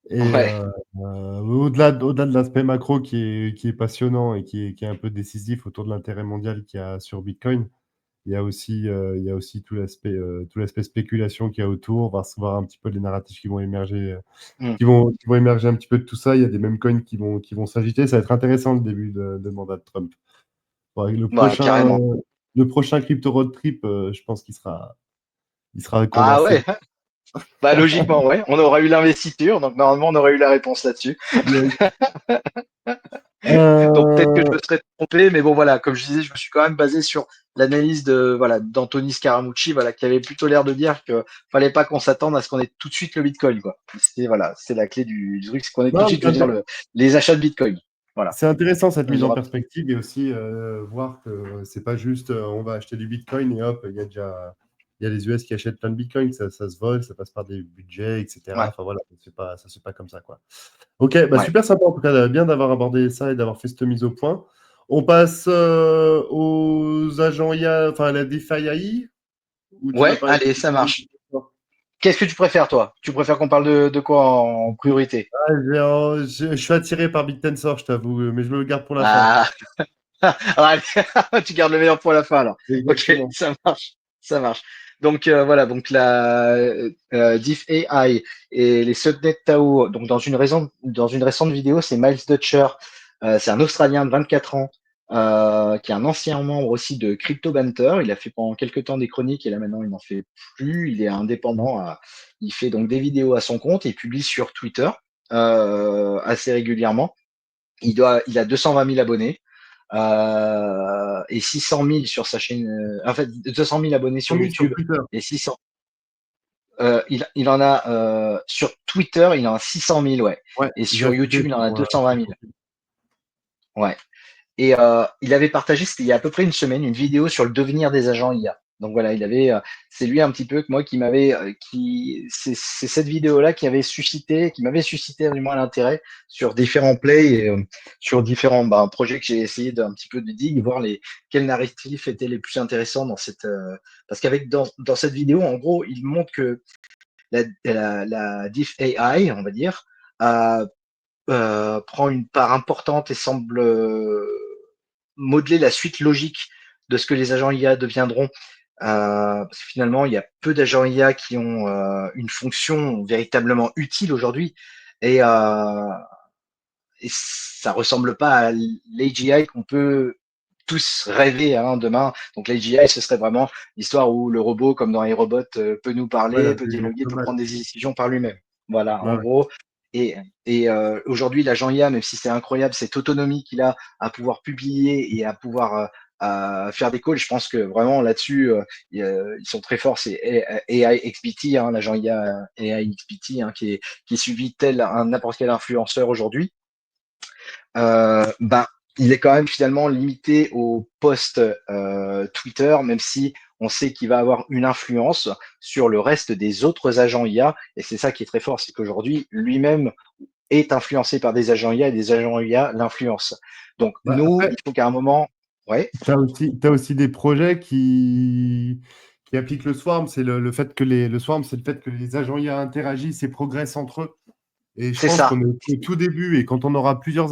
Et Ouais, au-delà de l'aspect macro qui est passionnant et qui est un peu décisif autour de l'intérêt mondial qu'il y a sur Bitcoin, il y a aussi tout l'aspect spéculation qu'il y a autour. On va recevoir un petit peu les narratifs qui vont émerger, mm. qui vont émerger un petit peu de tout ça. Il y a des mêmes coins qui vont s'agiter. Ça va être intéressant le début de mandat de Trump. Ouais, Bah, carrément. le prochain crypto road trip, je pense il sera Ah condensé. ouais, bah logiquement, ouais. On aura eu l'investiture, donc normalement on aurait eu la réponse là-dessus. Donc peut-être que je Euh, me serais trompé, mais bon voilà, comme je disais, je me suis quand même basé sur l'analyse de voilà d'Anthony Scaramucci, voilà, qui avait plutôt l'air de dire que fallait pas qu'on s'attende à ce qu'on ait tout de suite le Bitcoin, quoi. C'est voilà, c'est la clé du truc, c'est qu'on ait tout de non, mais suite, je veux dire, les achats de Bitcoin. Voilà. c'est intéressant cette Ça nous mise en aura. perspective et aussi voir que c'est pas juste on va acheter du Bitcoin et hop, il y a les US qui achètent plein de Bitcoin, ça se vole, ça passe par des budgets, etc. Ouais, Enfin voilà, ça se fait pas comme ça quoi. Ok, bah ouais. super sympa en tout cas, bien d'avoir abordé ça et d'avoir fait cette mise au point. On passe aux agents IA, enfin à la DeFi AI, où tu vas Ouais, parler allez, ça marche. Qu'est-ce que tu préfères, toi? Tu préfères qu'on parle de quoi en priorité? je suis attiré par BitTensor, je t'avoue, mais je me le garde pour la fin. Ah, allez, tu gardes le meilleur pour la fin alors. Ok, Exactement. ça marche, ça marche. Donc voilà, donc la Diff AI et les subnets Tao. Donc dans une récente vidéo, c'est Miles Dutcher, c'est un Australien de 24 ans, qui est un ancien membre aussi de Crypto Banter. Il a fait pendant quelques temps des chroniques et là maintenant il n'en fait plus. Il est indépendant. Il fait donc des vidéos à son compte et il publie sur Twitter assez régulièrement. Il a 220 000 abonnés et 600 000 sur sa chaîne. En fait, 200 000 abonnés sur 100 000 sur YouTube Twitter. et 600. Il en a sur Twitter, il en a 600 000, ouais. Ouais, Et j'ai sur YouTube, activé il en a sur 220 son 000. profil. Ouais. Et il avait partagé, c'était il y a à peu près une semaine, une vidéo sur le devenir des agents IA. Donc voilà, c'est lui un petit peu que moi qui m'avait, c'est cette vidéo-là qui m'avait suscité du moins l'intérêt sur différents plays et sur différents projets que j'ai essayé d'un petit peu de dig, voir quels narratifs étaient les plus intéressants parce qu'avec dans cette vidéo, en gros, il montre que la Diff AI, on va dire, euh, prend une part importante et semble modeler la suite logique de ce que les agents IA deviendront. Parce que finalement, il y a peu d'agents IA qui ont une fonction véritablement utile aujourd'hui. Et, euh, et ça ressemble pas à l'AGI qu'on peut tous rêver hein, demain. Donc l'AGI, ce serait vraiment l'histoire où le robot, comme dans iRobot, peut nous Ouais, parler, peut l'intelligence dialoguer, peut globale. prendre des décisions par lui-même. Voilà, Ouais, en ouais. gros. Aujourd'hui, l'agent IA, même si c'est incroyable, cette autonomie qu'il a à pouvoir publier et à pouvoir à faire des calls, je pense que vraiment là-dessus, ils sont très forts. C'est AI XBT, hein, l'agent IA AI XBT, hein, qui est suivi tel un n'importe quel influenceur aujourd'hui. Ben, il est quand même finalement limité au post Twitter, même si on sait qu'il va avoir une influence sur le reste des autres agents IA. Et c'est ça qui est très fort, c'est qu'aujourd'hui, lui-même est influencé par des agents IA et des agents IA l'influencent. Donc, Bah, nous, après, il faut qu'à un moment, ouais, t'as aussi des projets qui appliquent le swarm. C'est le fait que le swarm, c'est le fait que les agents IA interagissent et progressent entre eux. Et je c'est pense ça. qu'on est au tout début et quand on aura plusieurs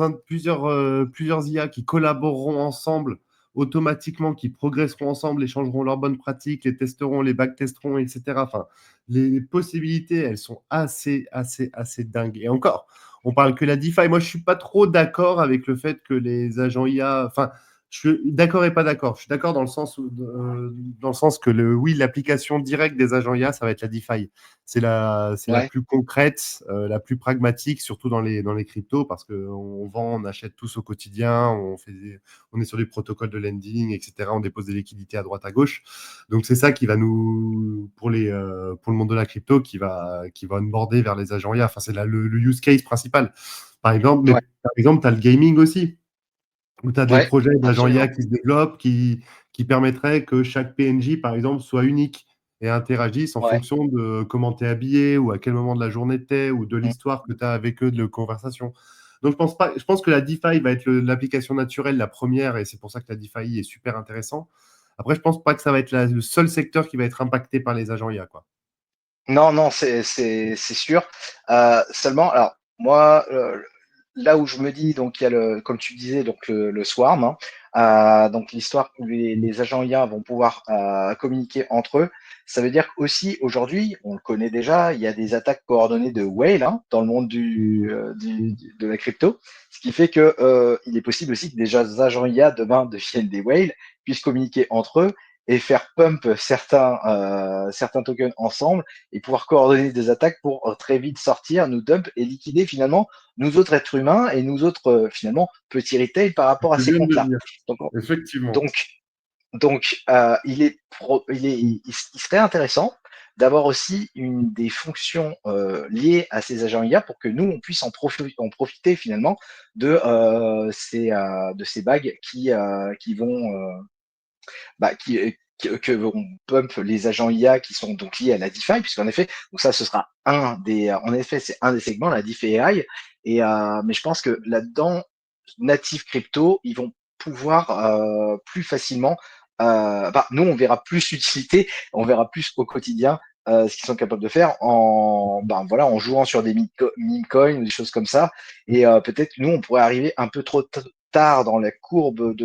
IA qui collaboreront ensemble automatiquement, qui progresseront ensemble, échangeront leurs bonnes pratiques, les testeront, les backtesteront, etc. Enfin, les possibilités, elles sont assez dingues. Et encore, on parle que la DeFi. Moi, je suis pas trop d'accord avec le fait que les agents IA, enfin, je suis d'accord et pas d'accord. Je suis d'accord dans le sens que oui, l'application directe des agents IA, ça va être la DeFi. C'est la Ouais, plus concrète, la plus pragmatique, surtout dans les cryptos, parce qu'on vend, on achète tous au quotidien, on est sur des protocoles de lending, etc. On dépose des liquidités à droite, à gauche. Donc, c'est ça qui va pour le monde de la crypto, qui va onboarder vers les agents IA. Enfin, c'est le use case principal. Par exemple, mais ouais, par exemple, tu as le gaming aussi où tu as des ouais, projets d'agents IA absolument. qui se développent, qui permettraient que chaque PNJ, par exemple, soit unique et interagisse en Ouais. fonction de comment tu es habillé ou à quel moment de la journée tu es ou de Mm. l'histoire que tu as avec eux, de la conversation. Donc, je pense que la DeFi va être l'application naturelle, la première, et c'est pour ça que la DeFi est super intéressant. Après, je pense pas que ça va être le seul secteur qui va être impacté par les agents IA, quoi. Non, non, c'est sûr. Seulement, alors moi, là où je me dis, donc il y a comme tu disais, donc le swarm, hein, donc l'histoire où les agents IA vont pouvoir communiquer entre eux. Ça veut dire qu'aussi aujourd'hui, on le connaît déjà, il y a des attaques coordonnées de whale, hein, dans le monde de la crypto, ce qui fait que il est possible aussi que des agents IA demain deviennent des whales, puissent communiquer entre eux et faire pump certains tokens ensemble et pouvoir coordonner des attaques pour très vite sortir, nous dump et liquider finalement nous autres êtres humains et nous autres finalement petits retail par rapport à Je ces viens de le comptes-là. dire, Donc, effectivement. donc, il serait intéressant d'avoir aussi une des fonctions liées à ces agents IA pour que nous on puisse en profiter finalement de ces bagues qui vont bah, que vont pump les agents IA qui sont donc liés à la DeFi, puisqu'en effet, donc ça, ce sera en effet, c'est un des segments, la DeFi AI. Mais je pense que là-dedans, native crypto, ils vont pouvoir plus facilement, nous, on verra plus l'utilité, on verra plus au quotidien ce qu'ils sont capables de faire voilà, en jouant sur des meme coins ou des choses comme ça. Et peut-être nous, on pourrait arriver un peu trop tard dans la courbe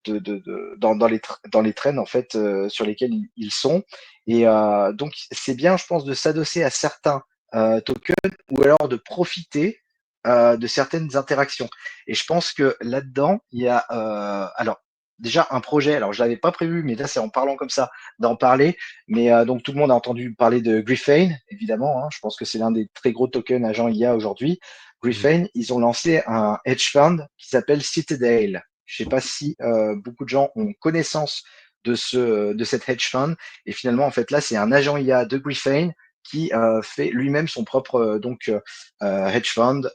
dans les trends en fait sur lesquels ils sont. Et donc c'est bien, je pense, de s'adosser à certains tokens ou alors de profiter de certaines interactions. Et je pense que là-dedans, il y a alors déjà un projet. Alors je l'avais pas prévu, mais là c'est en parlant comme ça d'en parler. Mais donc tout le monde a entendu parler de Griffane, évidemment. Hein, je pense que c'est l'un des très gros tokens agents IA aujourd'hui. Griffane, ils ont lancé un hedge fund qui s'appelle Citadel. Je sais pas si beaucoup de gens ont connaissance de cet hedge fund. Et finalement, en fait, là, c'est un agent IA de Griffane qui fait lui-même son propre hedge fund,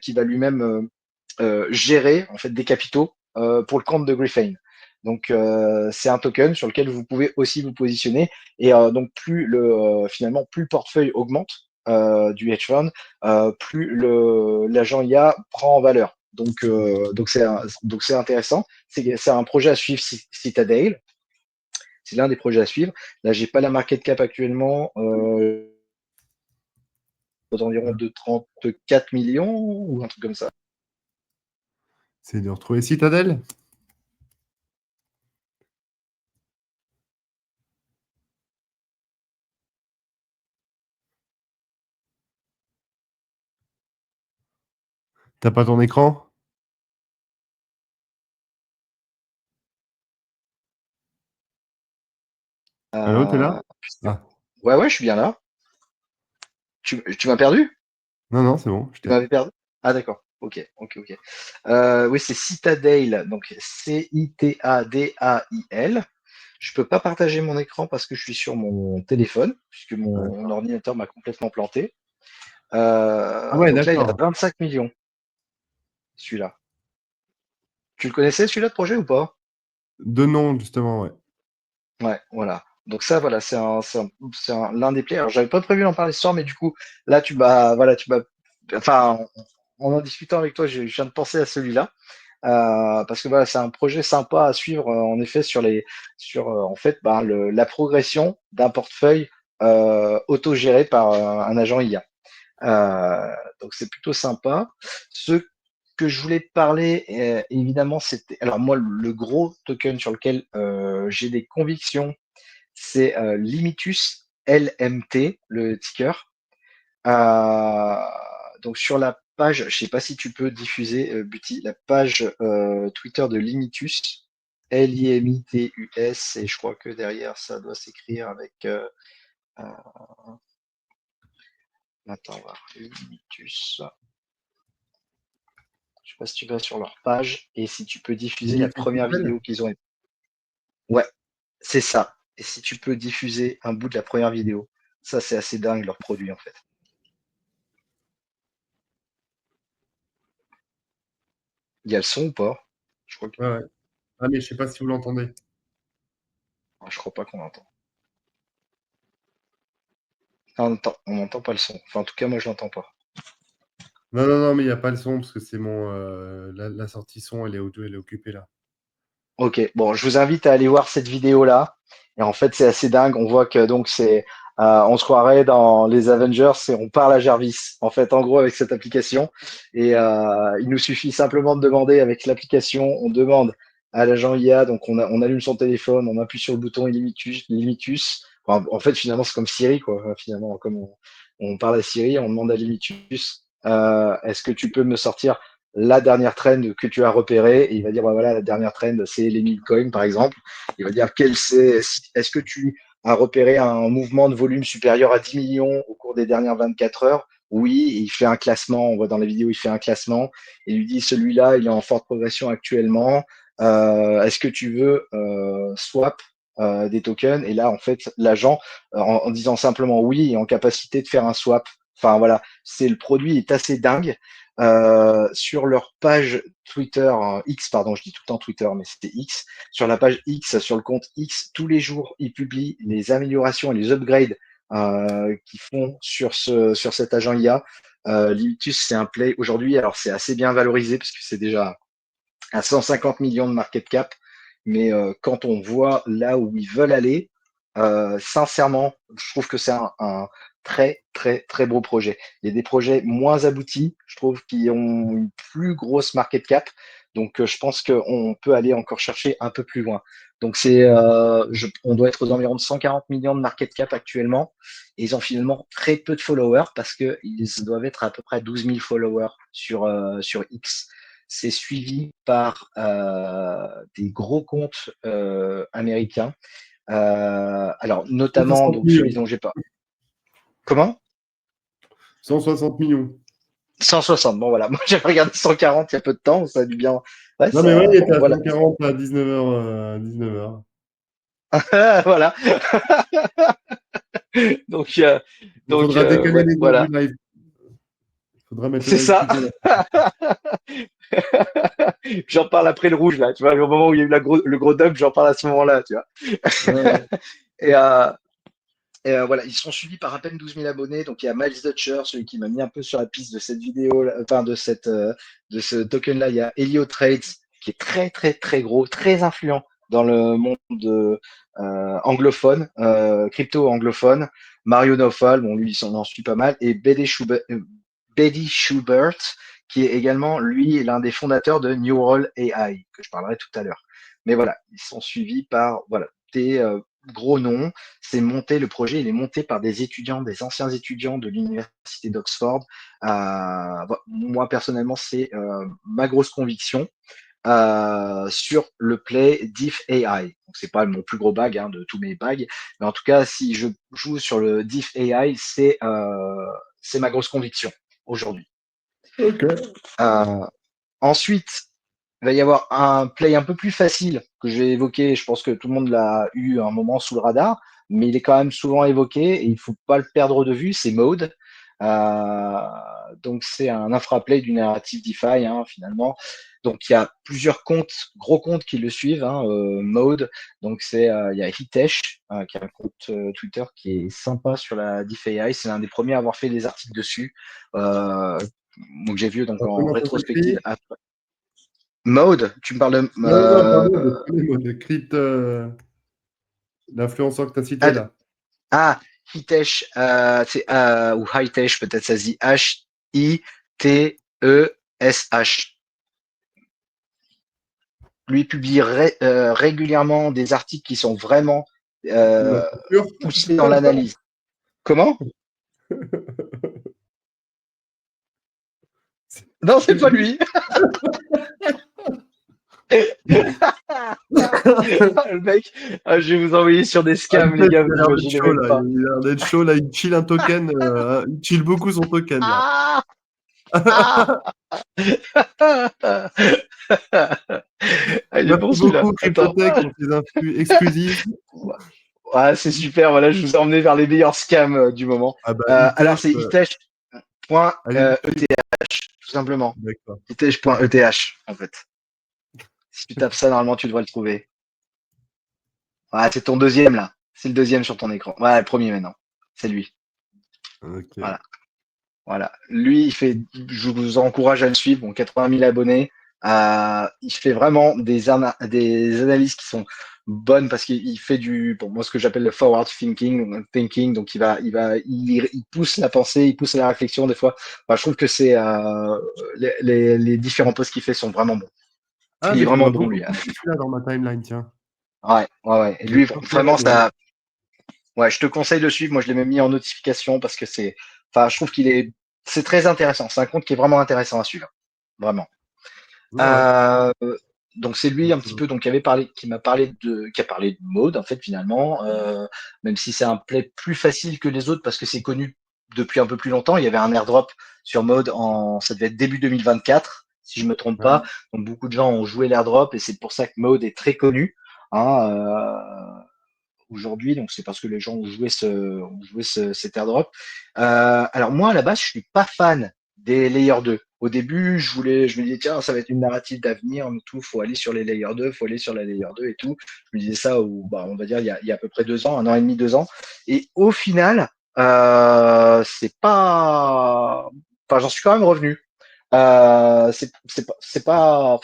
qui va lui-même gérer en fait des capitaux pour le compte de Griffane. Donc c'est un token sur lequel vous pouvez aussi vous positionner et donc finalement plus le portefeuille augmente du hedge fund, plus l'agent IA prend en valeur. Donc c'est intéressant. C'est un projet à suivre Citadel. C'est l'un des projets à suivre. Là, j'ai pas la market cap actuellement, aux environs de 34 millions ou un truc comme ça. C'est de retrouver Citadel. T'as pas ton écran? Allô, t'es là? Puisque... Ah. Ouais, ouais, je suis bien là. Tu m'as perdu? Non, non, c'est bon, je Tu t'ai. m'avais perdu? Ah d'accord. Ok, ok, ok. Oui, c'est Citadel, donc Citadail. Je peux pas partager mon écran parce que je suis sur mon téléphone, puisque mon D'accord. ordinateur m'a complètement planté. Ah ouais, Donc là, il a d'accord. 25 millions, celui-là. Tu le connaissais, celui-là, de projet ou pas? Deux noms, justement, ouais. Ouais, voilà. Donc ça, voilà, l'un des plays. Alors, j'avais pas prévu d'en parler ce soir, mais du coup, là, enfin, en discutant avec toi, je viens de penser à celui-là. Parce que voilà, c'est un projet sympa à suivre, en effet, en fait, ben, la progression d'un portefeuille autogéré par un agent IA. Donc c'est plutôt sympa. Ce que je voulais parler, évidemment, c'était. Alors moi, le gros token sur lequel j'ai des convictions, c'est Limitus LMT, le ticker. Euh, donc sur la page, je sais pas si tu peux diffuser, Buti, la page Twitter de Limitus, Limitus, et je crois que derrière ça doit s'écrire avec. Euh, attends, on va voir, Limitus. Je sais pas si tu vas sur leur page et si tu peux diffuser la Dimitri première Picel. vidéo qu'ils ont. Ouais, c'est ça. Et si tu peux diffuser un bout de la première vidéo, ça c'est assez dingue leur produit en fait. Il y a le son ou pas? Je crois que. Ouais, ouais. Ah, mais je sais pas si vous l'entendez. Je crois pas qu'on l'entend. Ah, on n'entend pas le son. Enfin, en tout cas, moi je l'entends pas. Non, non, non, mais il n'y a pas le son parce que c'est mon. La sortie son, elle est occupée là. Ok, bon, je vous invite à aller voir cette vidéo-là. Et en fait, c'est assez dingue. On voit que donc on se croirait dans les Avengers et on parle à Jarvis. En fait, en gros, avec cette application. Et il nous suffit simplement de demander avec l'application. On demande à l'agent IA. Donc, on allume son téléphone, on appuie sur le bouton Limitus. Enfin, en fait, finalement, c'est comme Siri, quoi. Finalement, comme on parle à Siri, on demande à Limitus. Est-ce que tu peux me sortir la dernière trend que tu as repérée, et il va dire, bah, voilà, la dernière trend, c'est les meme coins, par exemple. Il va dire, est-ce que tu as repéré un mouvement de volume supérieur à 10 millions au cours des dernières 24 heures? Oui, et il fait un classement, on voit dans la vidéo, il fait un classement, et il lui dit, celui-là, il est en forte progression actuellement. Est-ce que tu veux swap des tokens? Et là, en fait, l'agent, en disant simplement oui, est en capacité de faire un swap. Enfin voilà, le produit est assez dingue. Sur leur page Twitter, X, pardon, je dis tout le temps Twitter, mais c'était X. Sur la page X, sur le compte X, tous les jours, ils publient les améliorations et les upgrades qu'ils font sur cet agent IA. Limitus, c'est un play aujourd'hui. Alors, c'est assez bien valorisé parce que c'est déjà à 150 millions de market cap. Mais quand on voit là où ils veulent aller, sincèrement, je trouve que c'est un très, très, très beau projet. Il y a des projets moins aboutis, je trouve, qui ont une plus grosse market cap. Donc, je pense qu'on peut aller encore chercher un peu plus loin. Donc, on doit être aux environs de 140 millions de market cap actuellement. Et ils ont finalement très peu de followers parce qu'ils doivent être à peu près 12 000 followers sur X. C'est suivi par des gros comptes américains. Alors, notamment, 160 donc celui millions. dont j'ai pas. Comment? 160 millions. 160. Bon, voilà. Moi, j'avais regardé 140 il y a peu de temps. Ça a dû bien. Ouais, Non, mais ouais, il était à voilà. 140 à 19h. 19h. Voilà. Donc, Il faudra décaler ouais, les heures du voilà. live. Il faudra mettre le C'est live ça. plus tôt. J'en parle après le rouge, là. Tu vois, au moment où il y a eu le gros dump, j'en parle à ce moment-là, tu vois. Ouais. Et, voilà, ils sont suivis par à peine 12 000 abonnés. Donc il y a Miles Dutcher, celui qui m'a mis un peu sur la piste de cette vidéo, enfin de ce token-là. Il y a Helio Trades, qui est très très très gros, très influent dans le monde anglophone, crypto anglophone. Mario Naufal, bon lui il en suit pas mal, et Betty Schubert, qui est également lui l'un des fondateurs de Neural AI, que je parlerai tout à l'heure. Mais voilà, ils sont suivis par voilà des gros noms. Le projet, il est monté par des étudiants, des anciens étudiants de l'université d'Oxford. Moi, personnellement, c'est ma grosse conviction sur le play Diff AI. Donc, c'est pas mon plus gros bag de tous mes bags, mais en tout cas, si je joue sur le Diff AI, c'est ma grosse conviction aujourd'hui. Ok. Ensuite, il va y avoir un play un peu plus facile que j'ai évoqué. Je pense que tout le monde l'a eu un moment sous le radar, mais il est quand même souvent évoqué et il faut pas le perdre de vue. C'est Mode. Donc c'est un infraplay du narrative DeFi finalement. Donc il y a plusieurs comptes, gros comptes qui le suivent. Mode. Donc il y a Hitesh qui a un compte Twitter qui est sympa sur la DeFi. C'est l'un des premiers à avoir fait des articles dessus. Donc j'ai vu donc en Comment ça rétrospective. s'écrit? Mode, tu me parles de Non, pas mode, Crypt, l'influenceur que tu as cité ah, là. Hitesh, ou Hitesh, peut-être ça se dit H-I-T-E-S-H. Lui publie régulièrement des articles qui sont vraiment La culture. poussés dans l'analyse. Comment? Non, c'est pas lui. Le mec, je vais vous envoyer sur des Ah, scams, il les a gars, vous l'air d'être imaginez chaud même là. pas. Il a l'air d'être chaud là. Il chill un token. Il chill beaucoup son token là. Ah, ah, il est bon Merci celui-là. beaucoup Attends. Cryptotech pour tes influx exclusives. Ouais, c'est super. Voilà, je vous ai emmené vers les meilleurs scams du moment. Ah bah Alors, Hitesh, c'est allez le itesh.eth, suivre. tout simplement. D'accord. itesh.eth, en fait. Si tu tapes ça, normalement, tu devrais le trouver. Ouais, c'est ton deuxième, là. C'est le deuxième sur ton écran. Ouais, le premier maintenant. C'est lui. Ok. Voilà. Voilà. Lui, je vous encourage à le suivre. Bon, 80 000 abonnés. Il fait vraiment des analyses qui sont bonnes parce qu'il fait pour moi, ce que j'appelle le forward thinking. Donc, il pousse la pensée, il pousse la réflexion des fois. Enfin, je trouve que les différents posts qu'il fait sont vraiment bons. Ah, Il est mais je le vraiment vois bon, beaucoup lui. passer celui-là dans ma timeline, tiens. Ouais, ouais, ouais. Et Je l'ai lui, pas vraiment, follow, mais ouais, je te conseille de le suivre. Moi, je l'ai même mis en notification parce que enfin, je trouve c'est très intéressant. C'est un compte qui est vraiment intéressant à suivre. Vraiment. ouais, ouais. Euh, donc c'est lui un petit Euh, peu donc qui a parlé de mode en fait finalement, même si c'est un play plus facile que les autres parce que c'est connu depuis un peu plus longtemps. Il y avait un airdrop sur mode ça devait être début 2024 si je me trompe ouais. pas. Donc beaucoup de gens ont joué l'airdrop et c'est pour ça que mode est très connu. Aujourd'hui, donc c'est parce que les gens ont joué cet airdrop. Alors moi, à la base, je suis pas fan des Layer 2. Au début, je me disais, tiens, ça va être une narrative d'avenir, mais tout, faut aller sur les Layer 2, faut aller sur la Layer 2 et tout. Je me disais ça, on va dire, il y a à peu près 2 ans, 1 an et demi, 2 ans. Et au final, c'est pas, enfin, j'en suis quand même revenu. Enfin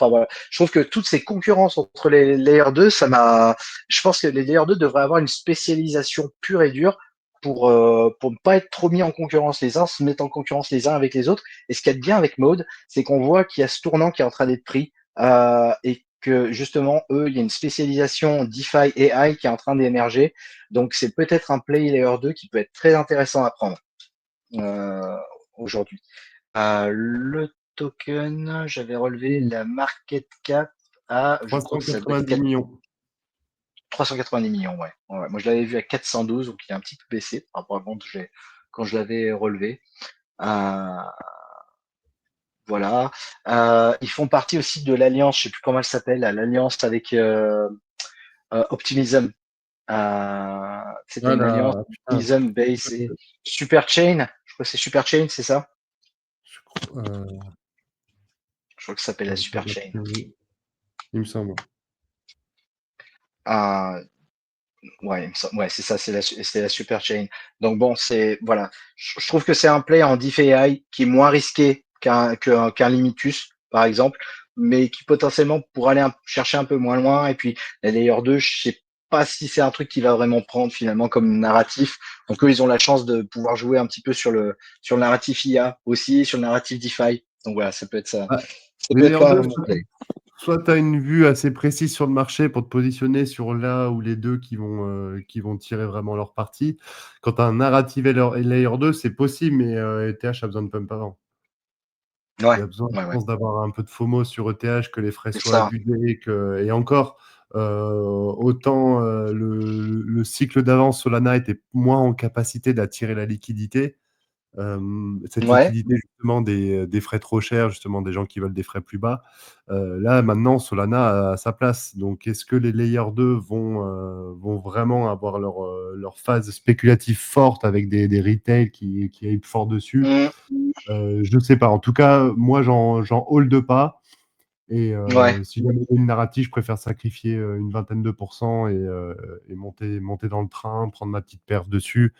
voilà. Je trouve que toutes ces concurrences entre les Layer 2, je pense que les Layer 2 devraient avoir une spécialisation pure et dure pour ne pas être trop mis en concurrence les uns, se mettre en concurrence les uns avec les autres. Et ce qu'il y a de bien avec Mode, c'est qu'on voit qu'il y a ce tournant qui est en train d'être pris, et que justement, eux, il y a une spécialisation DeFi AI qui est en train d'émerger. Donc, c'est peut-être un play Layer 2 qui peut être très intéressant à prendre aujourd'hui. Le token, j'avais relevé la market cap à, je crois que ça doit être 390 millions. 390 millions, ouais. Ouais. Moi, je l'avais vu à 412, donc il a un petit peu baissé par rapport à quand je l'avais relevé. Euh, voilà. Ils font partie aussi de l'alliance, je sais plus comment elle s'appelle, l'alliance avec Optimism. C'était une alliance Voilà, putain. Optimism Base et Superchain. Je crois que c'est Superchain, c'est ça? Je crois, Je crois que ça s'appelle la Superchain. il me semble. Euh, Ouais, ouais, c'est ça, c'est la super chain. Donc bon, voilà. Je trouve que c'est un play en DeFi qui est moins risqué qu'un Limitus, par exemple, mais qui potentiellement pourrait aller chercher un peu moins loin. Et puis, la Layer 2, je sais pas si c'est un truc qui va vraiment prendre finalement comme narratif. Donc eux, ils ont la chance de pouvoir jouer un petit peu sur le narratif IA aussi, sur le narratif DeFi. Donc voilà, ça peut être ça. Ouais. Ça Les peut être Layer quand 2, même un bon play. soit tu as une vue assez précise sur le marché pour te positionner sur là ou les deux qui vont tirer vraiment leur parti. Quand tu as un narrative layer 2, c'est possible, mais ETH a besoin de pump avant. Il Ouais, y a besoin, je ouais, ouais. pense, d'avoir un peu de FOMO sur ETH, que les frais C'est soient ça. abusés. Et encore, autant le cycle d'avance Solana était moins en capacité d'attirer la liquidité, Cette Ouais. liquidité justement des frais trop chers, justement des gens qui veulent des frais plus bas. Là maintenant Solana a sa place. Donc est-ce que les Layer 2 vont vraiment avoir leur phase spéculative forte avec des retail qui hype fort dessus? Mm. Je ne sais pas. En tout cas, moi j'en hold pas. Et Ouais. si jamais il y a une narrative, je préfère sacrifier une vingtaine de pourcents et monter dans le train, prendre ma petite perf dessus,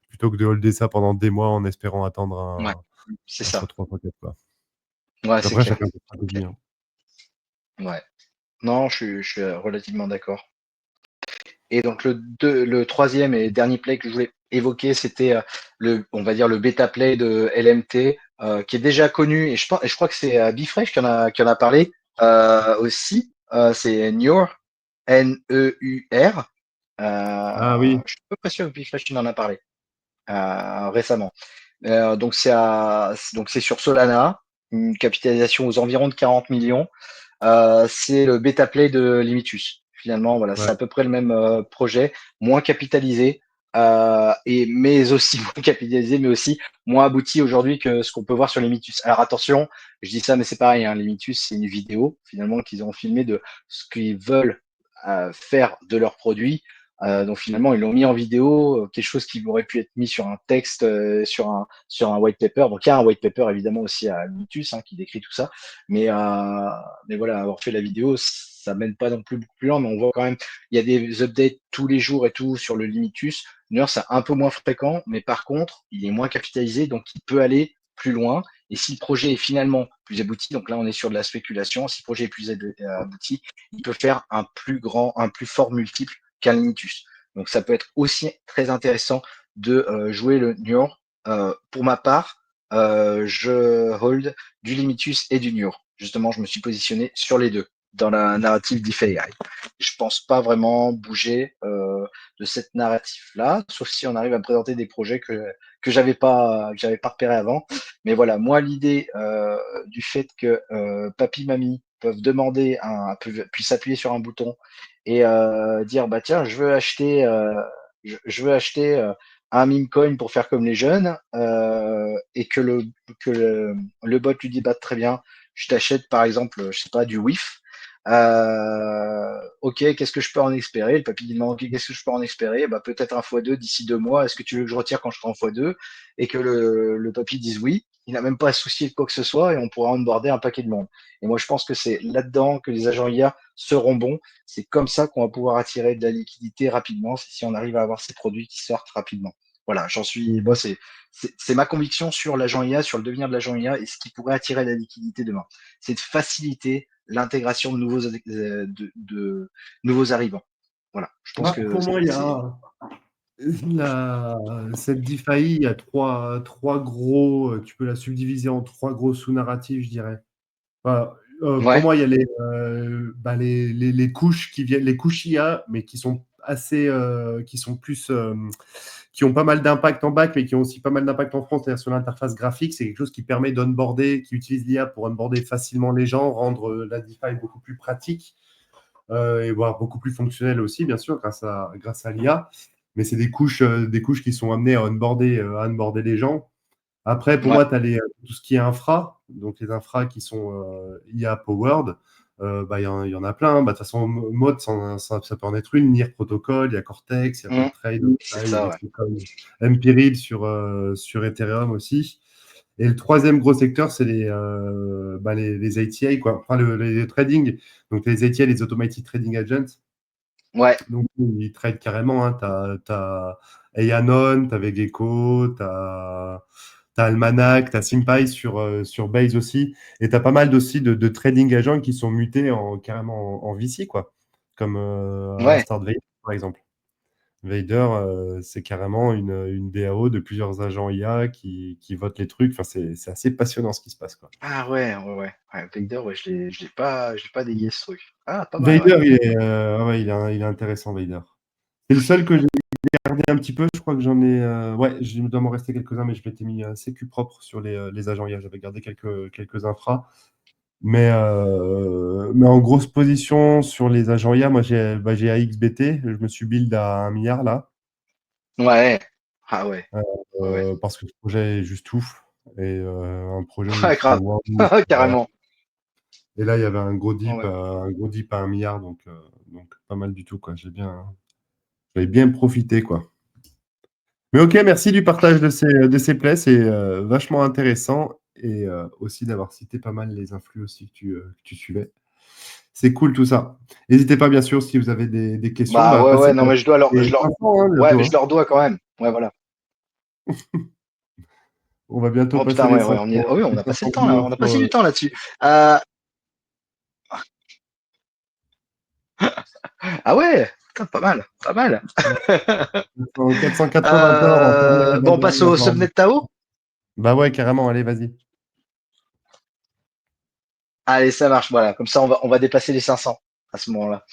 plutôt que de holder ça pendant des mois en espérant attendre Ouais. C'est un ça. x3, x4, quoi. Ouais, c'est Après, clair. chacun sa stratégie, hein. Ouais. Non, je suis relativement d'accord. Et donc le troisième et dernier play que je voulais évoquer, c'était on va dire le bêta play de LMT, qui est déjà connu, et je crois que c'est Bifresh qui en a parlé aussi. C'est Neur, Neur. Ah oui, Je suis à peu près sûr que Bifresh il en a parlé récemment. Donc c'est sur Solana, une capitalisation aux environs de 40 millions. C'est le bêta play de Limitus. Finalement, voilà, c'est ouais. à peu près le même projet, moins capitalisé, mais aussi moins capitalisé, mais aussi moins abouti aujourd'hui que ce qu'on peut voir sur Limitus. Alors attention, je dis ça, mais c'est pareil, hein, Limitus, c'est une vidéo finalement qu'ils ont filmé de ce qu'ils veulent faire de leurs produits. Donc finalement, ils l'ont mis en vidéo, quelque chose qui aurait pu être mis sur un texte, sur un white paper. Donc il y a un white paper évidemment aussi à Limitus qui décrit tout ça, mais voilà, avoir fait la vidéo, ça mène pas non plus beaucoup plus loin, mais on voit quand même, il y a des updates tous les jours et tout sur le Limitus. D'ailleurs, c'est un peu moins fréquent, mais par contre, il est moins capitalisé, donc il peut aller plus loin. Et si le projet est finalement plus abouti, donc là on est sur de la spéculation, si le projet est plus abouti, il peut faire un plus fort multiple qu'un Limitus. Donc ça peut être aussi très intéressant de jouer le Nior. Pour ma part, je hold du Limitus et du Nior. Justement, je me suis positionné sur les deux dans la narrative DeFi. Je pense pas vraiment bouger de cette narrative-là, sauf si on arrive à me présenter des projets que j'avais pas repéré avant. Mais voilà, moi l'idée du fait que papy, mamie peuvent demander puissent appuyer sur un bouton et dire bah tiens, je veux acheter un meme coin pour faire comme les jeunes, et que le bot lui dit bah très bien, je t'achète par exemple, je sais pas, du WIF. Ok, qu'est-ce que je peux en espérer? Le papy dit demande ok, qu'est-ce que je peux en espérer? Bah peut-être un x2 d'ici 2 mois. Est-ce que tu veux que je retire quand je serai en x2? Et que le papy dise oui. Il n'a même pas à se soucier de quoi que ce soit et on pourra onboarder un paquet de monde. Et moi, je pense que c'est là-dedans que les agents IA seront bons. C'est comme ça qu'on va pouvoir attirer de la liquidité rapidement, c'est si on arrive à avoir ces produits qui sortent rapidement. Voilà, moi, c'est ma conviction sur l'agent IA, sur le devenir de l'agent IA et ce qui pourrait attirer la liquidité demain. C'est de faciliter l'intégration de nouveaux arrivants. Voilà, je pense que Pour moi, il y c'est. a cette DeFi, il y a trois gros, tu peux la subdiviser en trois gros sous-narratifs, je dirais. Voilà. Pour Ouais. moi, il y a les couches qui viennent, les couches IA, mais qui sont assez, qui sont plus, qui ont pas mal d'impact en back, mais qui ont aussi pas mal d'impact en front, c'est-à-dire sur l'interface graphique. C'est quelque chose qui permet d'onboarder, qui utilise l'IA pour onboarder facilement les gens, rendre la DeFi beaucoup plus pratique et voire beaucoup plus fonctionnelle aussi, bien sûr, grâce à l'IA. Mais c'est des couches qui sont amenées à onboarder les gens. Après, pour Ouais. moi, tu as tout ce qui est infra, donc les infras qui sont IA powered. Il y en a plein. Bah, de toute façon, Mode, ça peut en être une. NIR Protocol, il y a Cortex, il y a PopTrade, C'est il y a ça, des ouais. trucs comme Empiril sur Ethereum aussi. Et le troisième gros secteur, c'est les ATI, quoi. Enfin, les trading. Donc, les ATI, les Automated Trading Agents. Ouais. Donc, ils trade carrément, hein. Tu as Anon, tu as Vegeko, tu as Almanac, tu as Simpy sur Base aussi. Et tu as pas mal aussi de trading agents qui sont mutés carrément en VC, quoi. Comme à Ouais. l'instar de Vader, par exemple. Vader, c'est carrément une DAO de plusieurs agents IA qui votent les trucs. Enfin, c'est assez passionnant ce qui se passe, quoi. Ah ouais, ouais, ouais. Ouais, Vader, ouais, je l'ai pas déguisé ce truc. Ah, pas mal, ouais. Vader, il est intéressant, Vader. C'est le seul que j'ai regardé un petit peu. Je crois que j'en ai. Ouais, il doit m'en rester quelques-uns, mais je m'étais mis sécu propre sur les agents IA. J'avais gardé quelques infras. Mais en grosse position sur les agents IA, moi j'ai AXBT. Je me suis build à 1 milliard là. Ouais. Ah ouais. Ouais. parce que ce projet est juste ouf. Et un projet où Ouais, tu fais grave. wow, voilà. Carrément. Et là, il y avait un gros dip, Ouais. à 1 milliard, donc pas mal du tout, quoi. J'avais bien profité, quoi. Mais ok, merci du partage de ces plays, c'est vachement intéressant et aussi d'avoir cité pas mal les influx aussi que tu suivais. C'est cool tout ça. N'hésitez pas, bien sûr, si vous avez des questions, Bah ouais, passez ouais, non, pour mais les 500, hein, ouais, bientôt, mais hein. je leur dois quand même. Ouais, voilà. On va bientôt Oh passer putain, les ouais, ouais, 500, oh, oui, on les a passé 500 le temps là, viewers on a sur passé du temps là-dessus. Euh, ah ouais, putain, pas mal, pas mal. 480 heures en premier Bon, on passe au évaluateur. subnet Tao. Bah ouais, carrément, allez, vas-y. Allez, ça marche, voilà. Comme ça, on va dépasser les 500 à ce moment-là.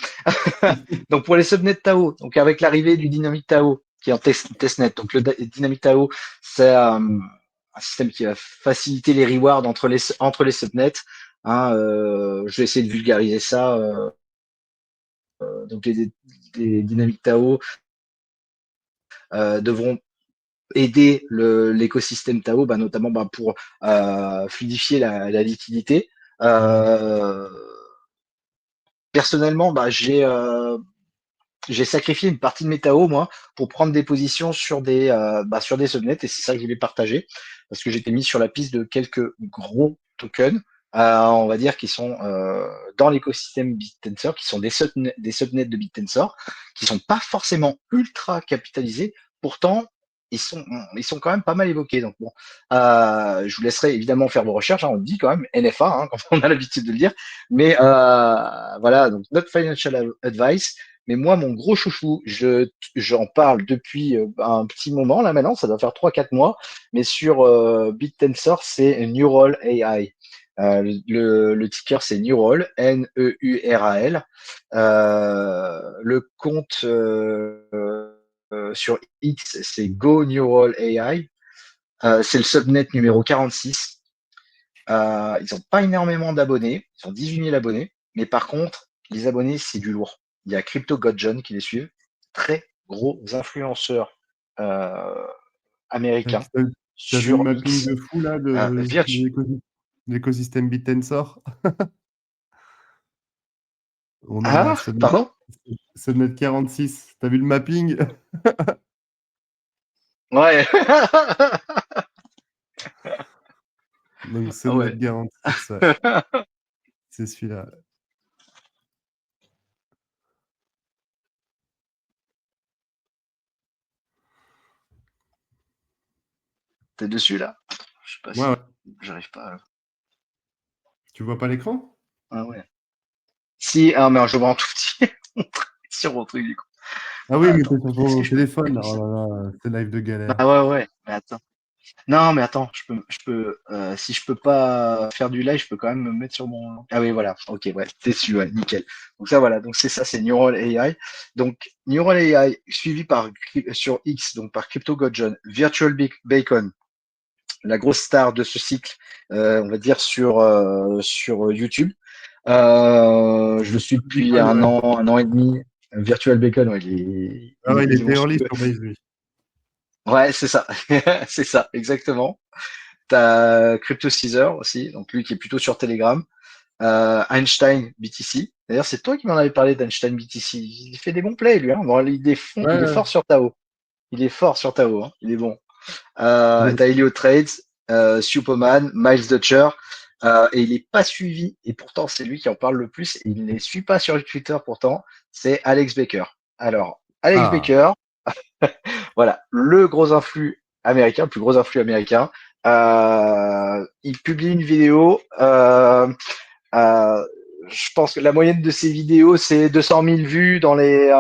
Donc, pour les subnets Tao, donc avec l'arrivée du Dynamic Tao, qui est en testnet, donc le Dynamic Tao, c'est un système qui va faciliter les rewards entre les subnets. Hein, je vais essayer de vulgariser ça. Donc, les Dynamic Tao devront aider l'écosystème Tao, bah, notamment bah, pour fluidifier la liquidité. Euh, Personnellement, bah, j'ai sacrifié une partie de mes Tao, moi, pour prendre des positions sur des subnets, et c'est ça que je voulais partager, parce que j'étais mis sur la piste de quelques gros tokens, on va dire, qui sont dans l'écosystème BitTensor, qui sont des subnets de BitTensor, qui sont pas forcément ultra capitalisés, pourtant, ils sont quand même pas mal évoqués. Donc bon, je vous laisserai évidemment faire vos recherches, hein, on le dit quand même, NFA, hein, quand on a l'habitude de le dire, mais voilà, donc not financial advice. Mais moi, mon gros chouchou, j'en parle depuis un petit moment là maintenant, ça doit faire 3-4 mois, mais sur BitTensor, c'est Neural AI. Le ticker, c'est Neural, Neural. Le compte sur X, c'est Go Neural AI. C'est le subnet numéro 46. Ils n'ont pas énormément d'abonnés, ils ont 18 000 abonnés, mais par contre, les abonnés, c'est du lourd. Il y a Crypto Godjohn qui les suivent, très gros influenceurs américains T'as vu le sur mapping X. de fou là Virtu de l'écosystème BitTensor? On en a Ah, pardon? Subnet 46. T'as vu le mapping? Ouais. Donc Ah Subnet ouais. 46, ouais, c'est celui-là. T'es dessus là? Je sais pas Ouais, ouais. si j'arrive pas. Tu vois pas l'écran? Ah ouais. Si, ah mais je vois en tout petit sur mon truc du coup. Ah oui, Ah, mais t'es attends, sur est-ce que ton je peux téléphone. comme Oh ça? là là, c'est live de galère. Ah ouais, ouais. Mais attends. Non, mais attends, si je peux pas faire du live, je peux quand même me mettre sur mon. Ah oui, voilà. Ok, ouais, t'es dessus, ouais, nickel. Donc ça, voilà. Donc c'est ça, c'est Neural AI. Donc Neural AI suivi sur X, donc par Crypto Godjohn, Virtual Bacon, la grosse star de ce cycle, on va dire sur YouTube. Je le suis depuis Bitcoin, ouais. un an et demi. Virtual Bacon, ouais, Ah il est ouais, il quasiment était sur early tout. sur Base, lui. Ouais, c'est ça, c'est ça, exactement. T'as Crypto Caesar aussi, donc lui qui est plutôt sur Telegram. Einstein BTC. D'ailleurs, c'est toi qui m'en avais parlé d'Einstein BTC. Il fait des bons plays, lui. Hein. Bon, Ouais, il est ouais. fort sur Tao. Il est fort sur Tao. Hein. Il est bon. Yes. T'as Helio Trades, Superman, Miles Dutcher. Et il n'est pas suivi. Et pourtant, c'est lui qui en parle le plus. Et il ne les suit pas sur Twitter pourtant. C'est Alex Baker. Alors, Alex Ah, Baker, voilà, le gros influx américain, le plus gros influx américain. Il publie une vidéo. Euh, je pense que la moyenne de ses vidéos, c'est 200 000 vues dans les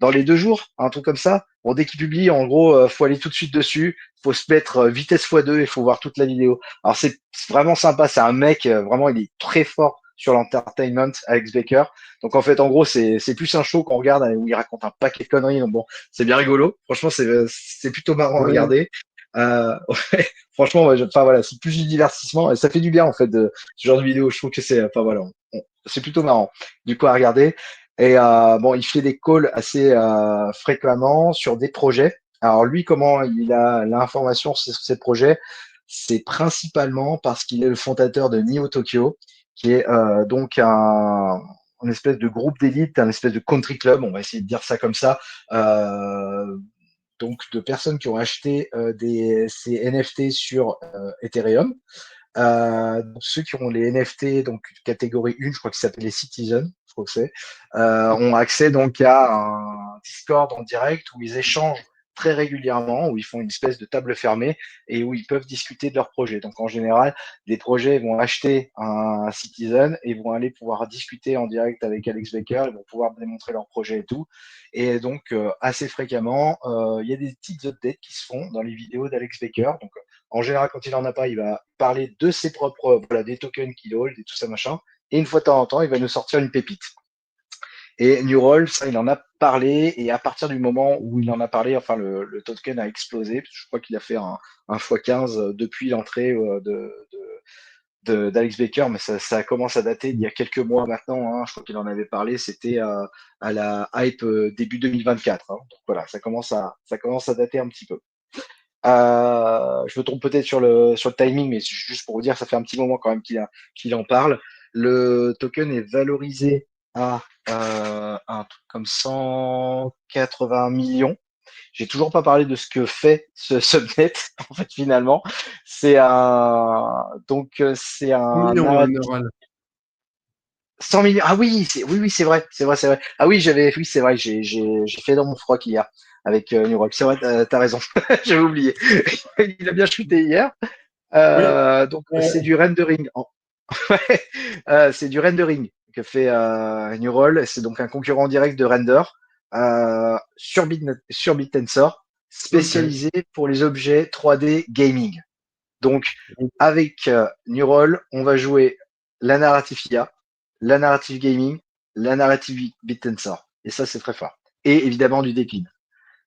2 jours, un truc comme ça. Bon, dès qu'il publie, en gros, faut aller tout de suite dessus, faut se mettre vitesse x2 et faut voir toute la vidéo. Alors c'est vraiment sympa, c'est un mec, vraiment, il est très fort sur l'entertainment, Alex Baker. Donc en fait, en gros, c'est plus un show qu'on regarde où il raconte un paquet de conneries. Donc bon, c'est bien rigolo. Franchement, c'est plutôt marrant à ouais. regarder. Ouais, franchement, ouais, enfin voilà, c'est plus du divertissement et ça fait du bien en fait de ce genre de vidéo. Je trouve que c'est, enfin voilà, c'est plutôt marrant du coup à regarder. Et bon, il fait des calls assez fréquemment sur des projets. Alors lui, comment il a l'information sur ces projets? C'est principalement parce qu'il est le fondateur de Neo Tokyo, qui est donc une espèce de groupe d'élite, un espèce de country club, on va essayer de dire ça comme ça, euh, donc de personnes qui ont acheté ces NFT sur Ethereum. Donc ceux qui ont les NFT, donc catégorie 1, je crois que ça s'appelle les Citizens, je crois que c'est, ont accès donc à un Discord en direct où ils échangent très régulièrement, où ils font une espèce de table fermée et où ils peuvent discuter de leurs projets. Donc en général, des projets vont acheter un Citizen et vont aller pouvoir discuter en direct avec Alex Baker, ils vont pouvoir démontrer leur projet et tout. Et donc assez fréquemment, il y a des petites updates qui se font dans les vidéos d'Alex Baker. Donc en général, quand il en a pas, il va parler de ses propres, voilà, des tokens qu'il hold et tout ça machin. Et une fois de temps en temps, il va nous sortir une pépite. Et Neural, ça, il en a parlé. Et à partir du moment où il en a parlé, enfin, le token a explosé. Je crois qu'il a fait un x15 depuis l'entrée d'Alex Baker, mais ça commence à dater il y a quelques mois maintenant. Hein. Je crois qu'il en avait parlé. C'était à la hype début 2024. Hein. Donc voilà, ça commence à dater un petit peu. Je me trompe peut-être sur le timing, mais juste pour vous dire, ça fait un petit moment quand même qu'il en parle. Le token est valorisé à un truc comme 180 millions. J'ai toujours pas parlé de ce que fait ce subnet, en fait, finalement. C'est 100 un millions, narratif. Neural. 100 millions. Ah oui, oui, c'est vrai, c'est vrai, c'est vrai. Ah oui, oui, c'est vrai, j'ai fait dans mon froc hier avec New Rock. C'est vrai, t'as raison. J'avais oublié. Il a bien chuté hier. Oui, Donc c'est du rendering. Ouais, c'est du rendering que fait Neural. C'est donc un concurrent direct de Render sur BitTensor, ok. spécialisé pour les objets 3D gaming. Donc avec Neural, on va jouer la narrative IA, la narrative gaming, la narrative BitTensor. Et ça, c'est très fort. Et évidemment du décline.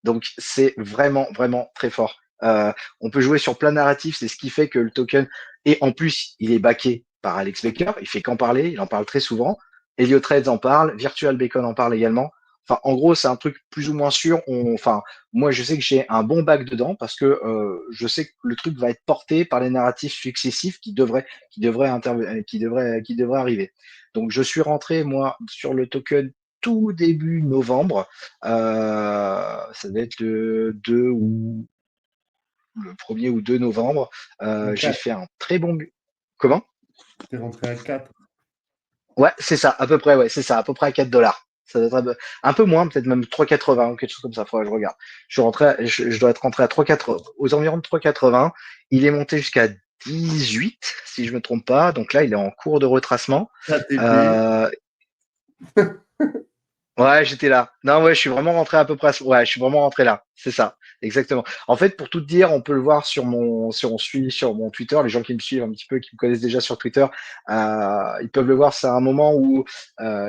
Donc c'est vraiment, vraiment très fort. On peut jouer sur plein narratif, c'est ce qui fait que le token, et en plus, il est backé par Alex Baker, il fait qu'en parler, il en parle très souvent. Elliot Trades en parle, Virtual Bacon en parle également. Enfin, en gros, c'est un truc plus ou moins sûr. Enfin, moi, je sais que j'ai un bon bac dedans parce que je sais que le truc va être porté par les narratifs successifs qui devraient arriver. Donc, je suis rentré moi sur le token tout début novembre. Ça devait être le 2 ou le 1er ou 2 novembre. À J'ai 4. fait un très bon but. Comment? T'es rentré à 4. Ouais, c'est ça, à peu près, ouais, c'est ça, à peu près à 4 dollars. Ça doit être un peu moins, peut-être même 3,80 ou quelque chose comme ça. Faudrait que je regarde. Je dois être rentré à 3,80, aux environs de 3,80. Il est monté jusqu'à 18, si je me trompe pas. Donc là, il est en cours de retracement. ATP. Euh, Ouais, j'étais là. Non, ouais, je suis vraiment rentré à peu près. Ouais, je suis vraiment rentré là. C'est ça, exactement. En fait, pour tout te dire, on peut le voir sur mon Twitter. Les gens qui me suivent un petit peu, qui me connaissent déjà sur Twitter, ils peuvent le voir. C'est un moment où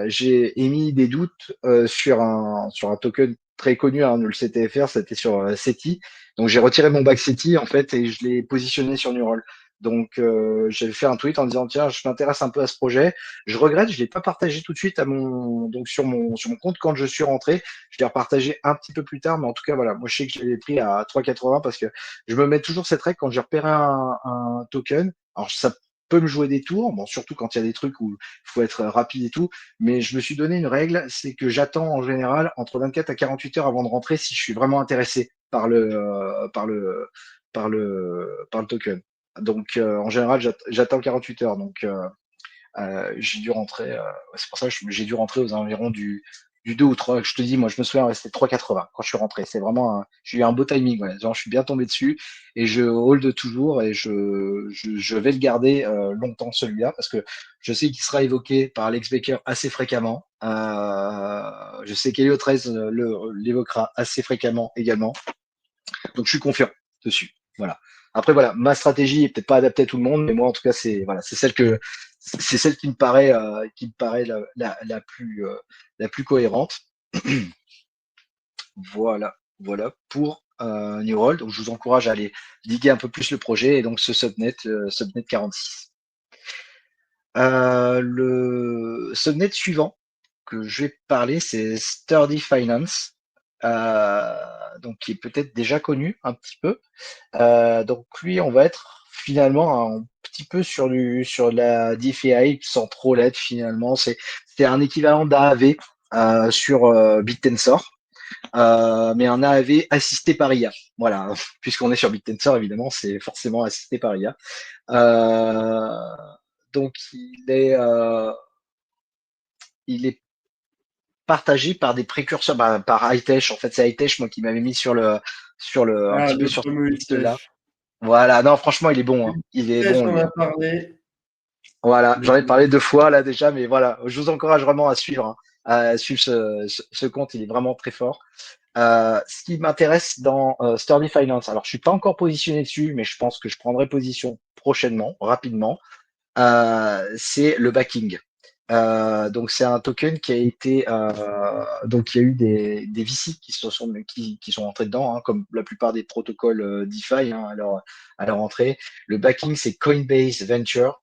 j'ai émis des doutes sur un token très connu, hein, le CTFR. C'était sur SETI. Donc j'ai retiré mon back SETI en fait et je l'ai positionné sur Neural. Donc j'avais fait un tweet en disant tiens, je m'intéresse un peu à ce projet. Je regrette, je l'ai pas partagé tout de suite donc sur mon compte quand je suis rentré. Je l'ai repartagé un petit peu plus tard, mais en tout cas voilà, moi je sais que je l'ai pris à 3,80 parce que je me mets toujours cette règle quand j'ai repéré un token. Alors ça peut me jouer des tours, bon surtout quand il y a des trucs où il faut être rapide et tout, mais je me suis donné une règle, c'est que j'attends en général entre 24 à 48 heures avant de rentrer si je suis vraiment intéressé par le token. Donc en général j'attends 48 heures. Donc j'ai dû rentrer, c'est pour ça que j'ai dû rentrer aux environs du 2 ou 3. Je te dis, moi, je me souviens, c'était 3,80 quand je suis rentré. C'est vraiment, j'ai eu un beau timing. Ouais. Genre, je suis bien tombé dessus et je hold toujours et je vais le garder longtemps celui-là parce que je sais qu'il sera évoqué par Alex Baker assez fréquemment. Je sais qu'Elio 13 l'évoquera assez fréquemment également. Donc, je suis confiant dessus. Voilà. Après, voilà, ma stratégie est peut-être pas adaptée à tout le monde, mais moi, en tout cas, c'est celle qui me paraît la plus cohérente. Voilà, voilà pour Neural. Donc, je vous encourage à aller liguer un peu plus le projet et donc ce subnet 46. Le subnet suivant que je vais parler, c'est Sturdy Finance. donc qui est peut-être déjà connu un petit peu. Donc lui, on va être finalement un petit peu sur la DeFi sans trop l'être finalement. C'est un équivalent d'AAV sur BitTensor. Mais un AAV assisté par IA. Voilà, puisqu'on est sur BitTensor, évidemment, c'est forcément assisté par IA. Donc il est partagé par des précurseurs, par Hitesh. En fait, c'est Hitesh, moi, qui m'avait mis un Ah, petit peu le sur fameux cette liste-là. Hitesh. Voilà, non, franchement, il est bon, hein. Il est Hitesh, bon, on lui, a hein. parlé. Voilà, Mais j'en ai parlé 2 fois là déjà, mais voilà, je vous encourage vraiment à suivre, hein, à suivre ce compte, il est vraiment très fort. Ce qui m'intéresse dans Sturdy Finance, alors je suis pas encore positionné dessus, mais je pense que je prendrai position prochainement, rapidement, c'est le backing. Donc c'est un token qui a été donc il y a eu des VC qui sont entrés dedans, hein, comme la plupart des protocoles DeFi, hein, à leur entrée. Le backing c'est Coinbase Venture,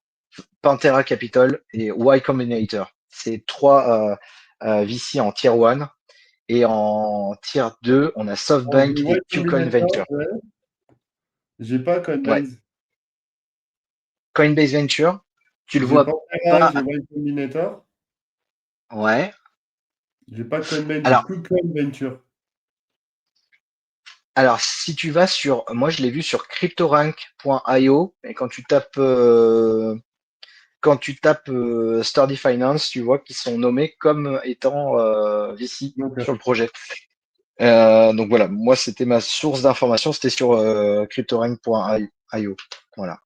Pantera Capital et Y Combinator. C'est 3 VC en tier 1 et en tier 2, on a on veut SoftBank Y et Qcoin Combinator, Venture. ouais. J'ai pas Ouais, Coinbase. Coinbase Venture, tu le J'ai vois Pantera, pas. j'ai Y Combinator. Ouais. J'ai pas Coinbase, j'ai Alors, KuCoin Venture. alors, si tu vas sur, moi je l'ai vu sur cryptorank.io et quand tu tapes Sturdy Finance, tu vois qu'ils sont nommés comme étant VC Donc, sur le projet. Donc voilà, moi c'était ma source d'information, c'était sur cryptorank.io. Voilà.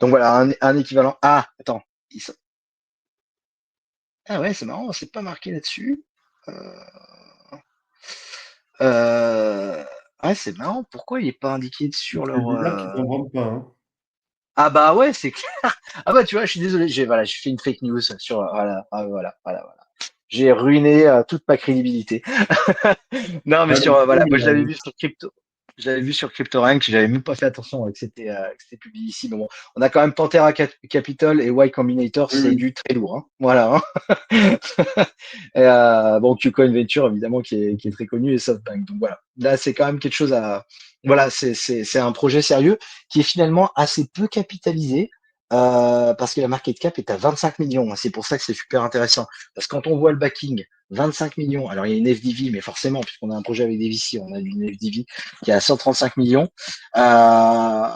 Donc voilà, un équivalent. Ah, attends. Ah ouais, c'est marrant, c'est pas marqué là-dessus. Euh, Ah, c'est marrant, pourquoi il est pas indiqué sur c'est leur. bizarre qu'ils t'en vendent pas, hein. Ah bah ouais, c'est clair. Ah bah tu vois, je suis désolé, j'ai fait une fake news sur. Voilà, ah, voilà. J'ai ruiné toute ma crédibilité. Non, mais Ah, mais sur sinon, voilà, moi il a- je l'avais vu sur CryptoRank, j'avais même pas fait attention que c'était publié ici. Mais bon, on a quand même Pantera Capital et Y Combinator, Oui, c'est oui. du très lourd, hein. Voilà, hein. Et, bon, Qcoin Venture évidemment qui est très connu et SoftBank. Donc voilà, là c'est quand même quelque chose à. Voilà, c'est un projet sérieux qui est finalement assez peu capitalisé. Parce que la market cap est à 25 millions. C'est pour ça que c'est super intéressant. Parce que quand on voit le backing, 25 millions. Alors, il y a une FDV, mais forcément, puisqu'on a un projet avec des VC, on a une FDV qui est à 135 millions. Euh,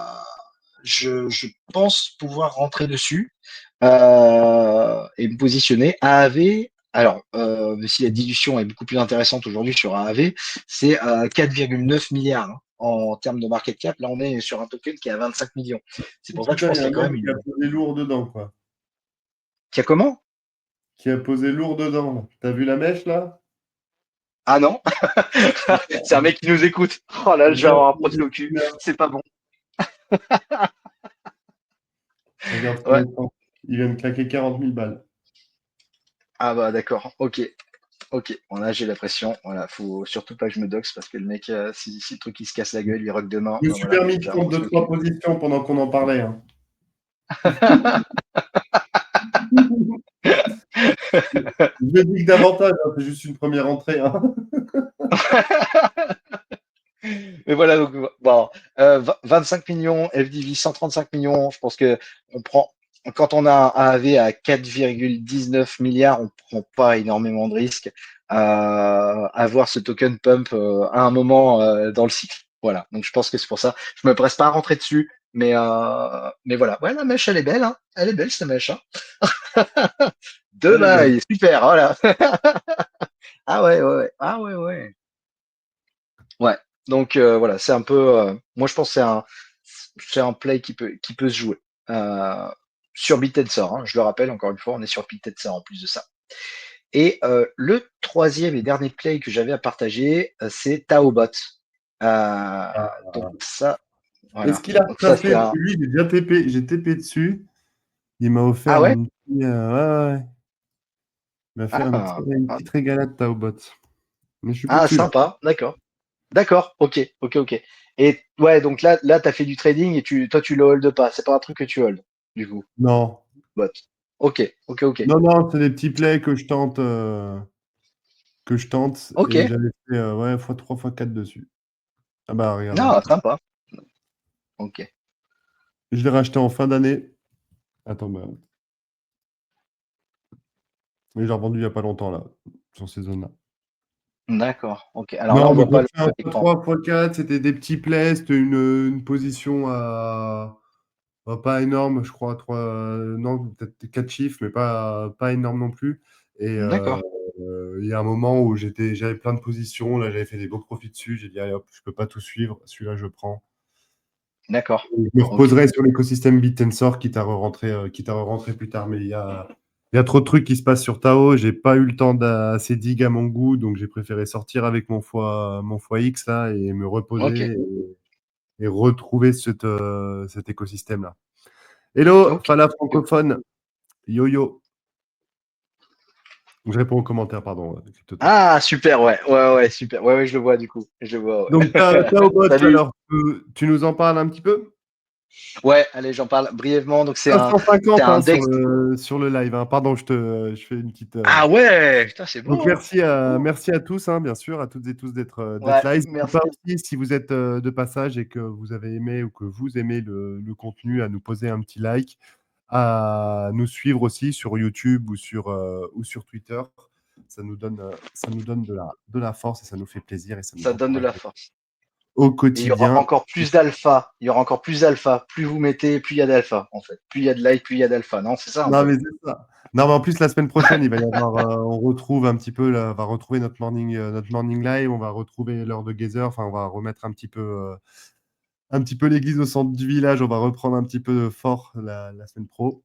je pense pouvoir rentrer dessus et me positionner. AAV, alors, si la dilution est beaucoup plus intéressante aujourd'hui sur AAV, c'est 4,9 milliards, hein, en termes de market cap. Là, on est sur un token qui est à 25 millions. C'est pour ça que je Putain, il pense y a qu'il y un a quand mec même qui a une. posé lourd dedans, quoi. Qui a comment? Qui a posé lourd dedans, là. T'as vu la mèche, là? Ah non, c'est un mec qui nous écoute. Oh là, je vais avoir un procès au cul. C'est pas bon. Regarde ce qu'il Ouais. me prend. Il vient de claquer 40 000 balles. Ah bah d'accord. Ok. Ok. Bon là j'ai la pression. Voilà. Faut surtout pas que je me doxe parce que le mec, si le truc il se casse la gueule, il rock demain. Je me Ben suis voilà. permis de J'ai un prendre procès deux, au trois cul. positions pendant qu'on en parlait, hein. Je dis que davantage, hein, c'est juste une première entrée, hein. Mais voilà, donc, bon, 25 millions, FDV 135 millions. Je pense que on prend, quand on a un AAV à 4,19 milliards, on prend pas énormément de risques à voir ce token pump à un moment dans le cycle. Voilà. Donc je pense que c'est pour ça. Je me presse pas à rentrer dessus, mais voilà. Ouais, la mèche, elle est belle, hein. Elle est belle, cette mèche, hein. Deux Elle est belle. mailles, super, voilà. Ah ouais, ouais, ouais. Ah ouais, ouais. Ouais, donc voilà, c'est un peu. Moi, je pense que c'est un play qui peut se jouer sur BitTensor, hein, je le rappelle encore une fois, on est sur BitTensor en plus de ça. Et le troisième et dernier play que j'avais à partager, c'est Taobot. Donc ça, Est-ce voilà. qu'il a Donc ça, repassé? c'est Parce un. que lui, j'ai TP dessus. Il m'a offert Ah ouais? un petit. Ouais, ouais. Il m'a fait Ah, une ah, petite régalade Taobot. Mais je suis plus ah, dessus, là. sympa, d'accord. D'accord, ok, ok, ok. Et ouais, donc là, tu as fait du trading et toi, tu le hold pas. C'est pas un truc que tu hold, du coup. Non. Bot. Ok, ok, ok. Non, non, c'est des petits plays que je tente Ok. et j'avais fait x3, x4 dessus. Ah bah regarde, Non, hein. sympa. Ok. Je l'ai racheté en fin d'année. Attends, bah, mais j'ai revendu il n'y a pas longtemps là, sur ces zones-là. D'accord. Ok. Alors là, Non, on mais voit j'ai pas fait un l'écran. x3, x4, c'était des petits plays, c'était une position à pas énorme, je crois, non, peut-être 4 chiffres, mais pas énorme non plus. Et D'accord. il y a un moment où j'avais plein de positions, là j'avais fait des beaux profits dessus, j'ai dit, allez hop, je peux pas tout suivre, celui-là je prends. D'accord. Je me Ok. reposerai sur l'écosystème Bit&Sort, quitte à re-rentrer plus tard, mais il y a trop de trucs qui se passent sur Tao, j'ai pas eu le temps d'assez dig à mon goût, donc j'ai préféré sortir avec mon x là et me Ok. reposer et retrouver cet écosystème-là. Hello, Ok. Fala francophone. Yo-yo. Je réponds aux commentaires, pardon, CryptoTech. Ah, super, ouais. Ouais, ouais, super. Ouais, ouais, je le vois du coup. Je le vois, Donc, ouais. Taobot, Salut. alors, tu nous en parles un petit peu? Ouais, allez, j'en parle brièvement. Donc, c'est 550 un hein, Dex. sur le live. Hein. Pardon, je fais une petite. Ah ouais, putain, c'est Donc, beau. C'est beau. merci à tous, hein, bien sûr, à toutes et tous d'être Ouais, là. N'hésitez merci. pas aussi, si vous êtes de passage et que vous avez aimé ou que vous aimez le contenu, à nous poser un petit like, à nous suivre aussi sur YouTube ou sur Twitter. Ça nous donne de la force et ça nous fait plaisir et ça nous Ça donne de encourage la force. au Et il y aura quotidien. encore plus d'alpha. Il y aura encore plus d'alpha. Plus vous mettez, plus il y a d'alpha, en fait. Plus il y a de like, plus il y a d'alpha. Non, c'est ça un Non, peu. mais c'est ça. Non, mais en plus, la semaine prochaine, il va y avoir, on retrouve un petit peu, on va retrouver notre morning live, on va retrouver l'heure de Gazer, enfin, on va remettre un petit peu l'église au centre du village, on va reprendre un petit peu fort la semaine pro.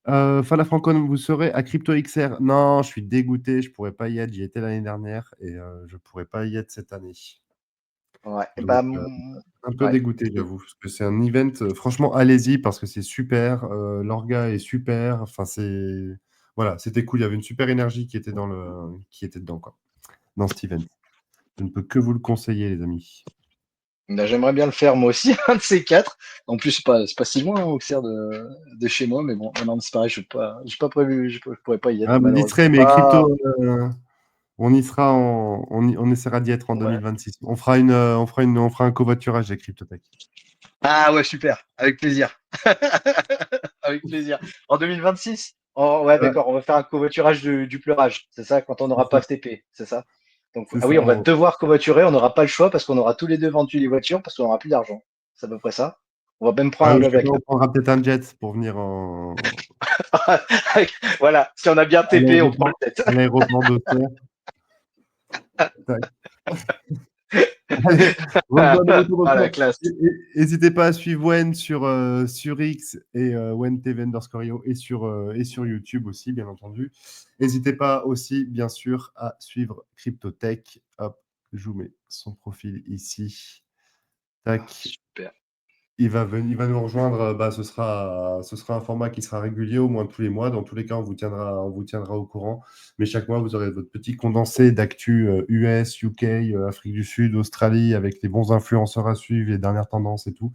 Fala Francon, vous serez à CryptoXR? Non, je suis dégoûté, je pourrais pas y être, j'y étais l'année dernière et je pourrais pas y être cette année. Ouais. Donc, un peu Ouais. dégoûté, j'avoue, parce que c'est un event, franchement, allez-y, parce que c'est super, l'orga est super, enfin, voilà, c'était cool, il y avait une super énergie qui était dedans, quoi, dans cet event. Je ne peux que vous le conseiller, les amis. Ben, j'aimerais bien le faire moi aussi, un de ces quatre. En plus, c'est pas si loin, hein, Auxerre de chez moi, mais bon, non, c'est pareil, j'ai pas prévu, je pourrais pas y être, Ah, vous y malheureusement. serez, mais Ah, crypto, on y sera, on essaiera d'y être en ouais. 2026. On fera un covoiturage des CryptoTech. Ah ouais, super, avec plaisir. Avec plaisir. En 2026? Oh, ouais, Ouais, d'accord, on va faire un covoiturage du pleurage, c'est ça, quand on c'est n'aura pas ça, FTP, c'est ça? Donc, c'est ah ça. oui, on va devoir covoiturer, on n'aura pas le choix parce qu'on aura tous les deux vendu les voitures parce qu'on n'aura plus d'argent. C'est à peu près ça. On va même prendre un Je sais pas, Blablacar. on prendra peut-être un jet pour venir Voilà, si on a bien TP, on prend le tête. à l'aéroport d'Auxerre. Tac. Allez, rejoignez autour Ah la d'Auxerre. classe. N'hésitez pas à suivre Wen sur X et WenTV_io et sur YouTube aussi, bien entendu. N'hésitez pas aussi, bien sûr, à suivre CryptoTech. Hop, je vous mets son profil ici. Tac. Super. Il va nous rejoindre. Ce sera un format qui sera régulier, au moins tous les mois. Dans tous les cas, on vous tiendra au courant. Mais chaque mois, vous aurez votre petit condensé d'actu US, UK, Afrique du Sud, Australie, avec les bons influenceurs à suivre, les dernières tendances et tout.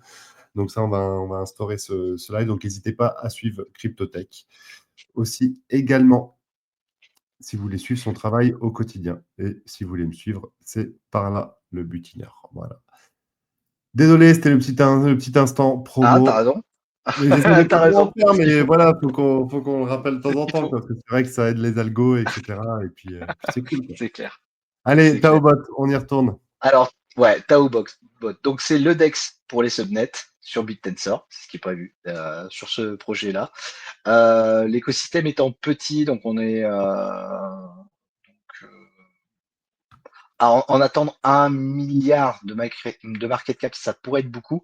Donc ça, on va instaurer ce live. Donc n'hésitez pas à suivre CryptoTech. Aussi, également, si vous voulez suivre son travail au quotidien. Et si vous voulez me suivre, c'est par là le butineur. Voilà. Désolé, c'était le petit instant Ah, t'as promo. raison. Mais j'essaie de pas T'as trop raison. en faire, C'est ce qu'il mais faut. voilà, faut qu'on le rappelle de C'est temps ce en qu'il temps, faut. parce que c'est vrai que ça aide les algos, etc. Et puis c'est cool, quoi. C'est clair. Allez, C'est clair. Taobot, on y retourne. Alors, ouais, Taobox. Donc, c'est le DEX pour les subnets sur BitTensor. C'est ce qui est prévu sur ce projet-là. L'écosystème étant petit, donc on est en attendre 1 milliard de market cap, ça pourrait être beaucoup.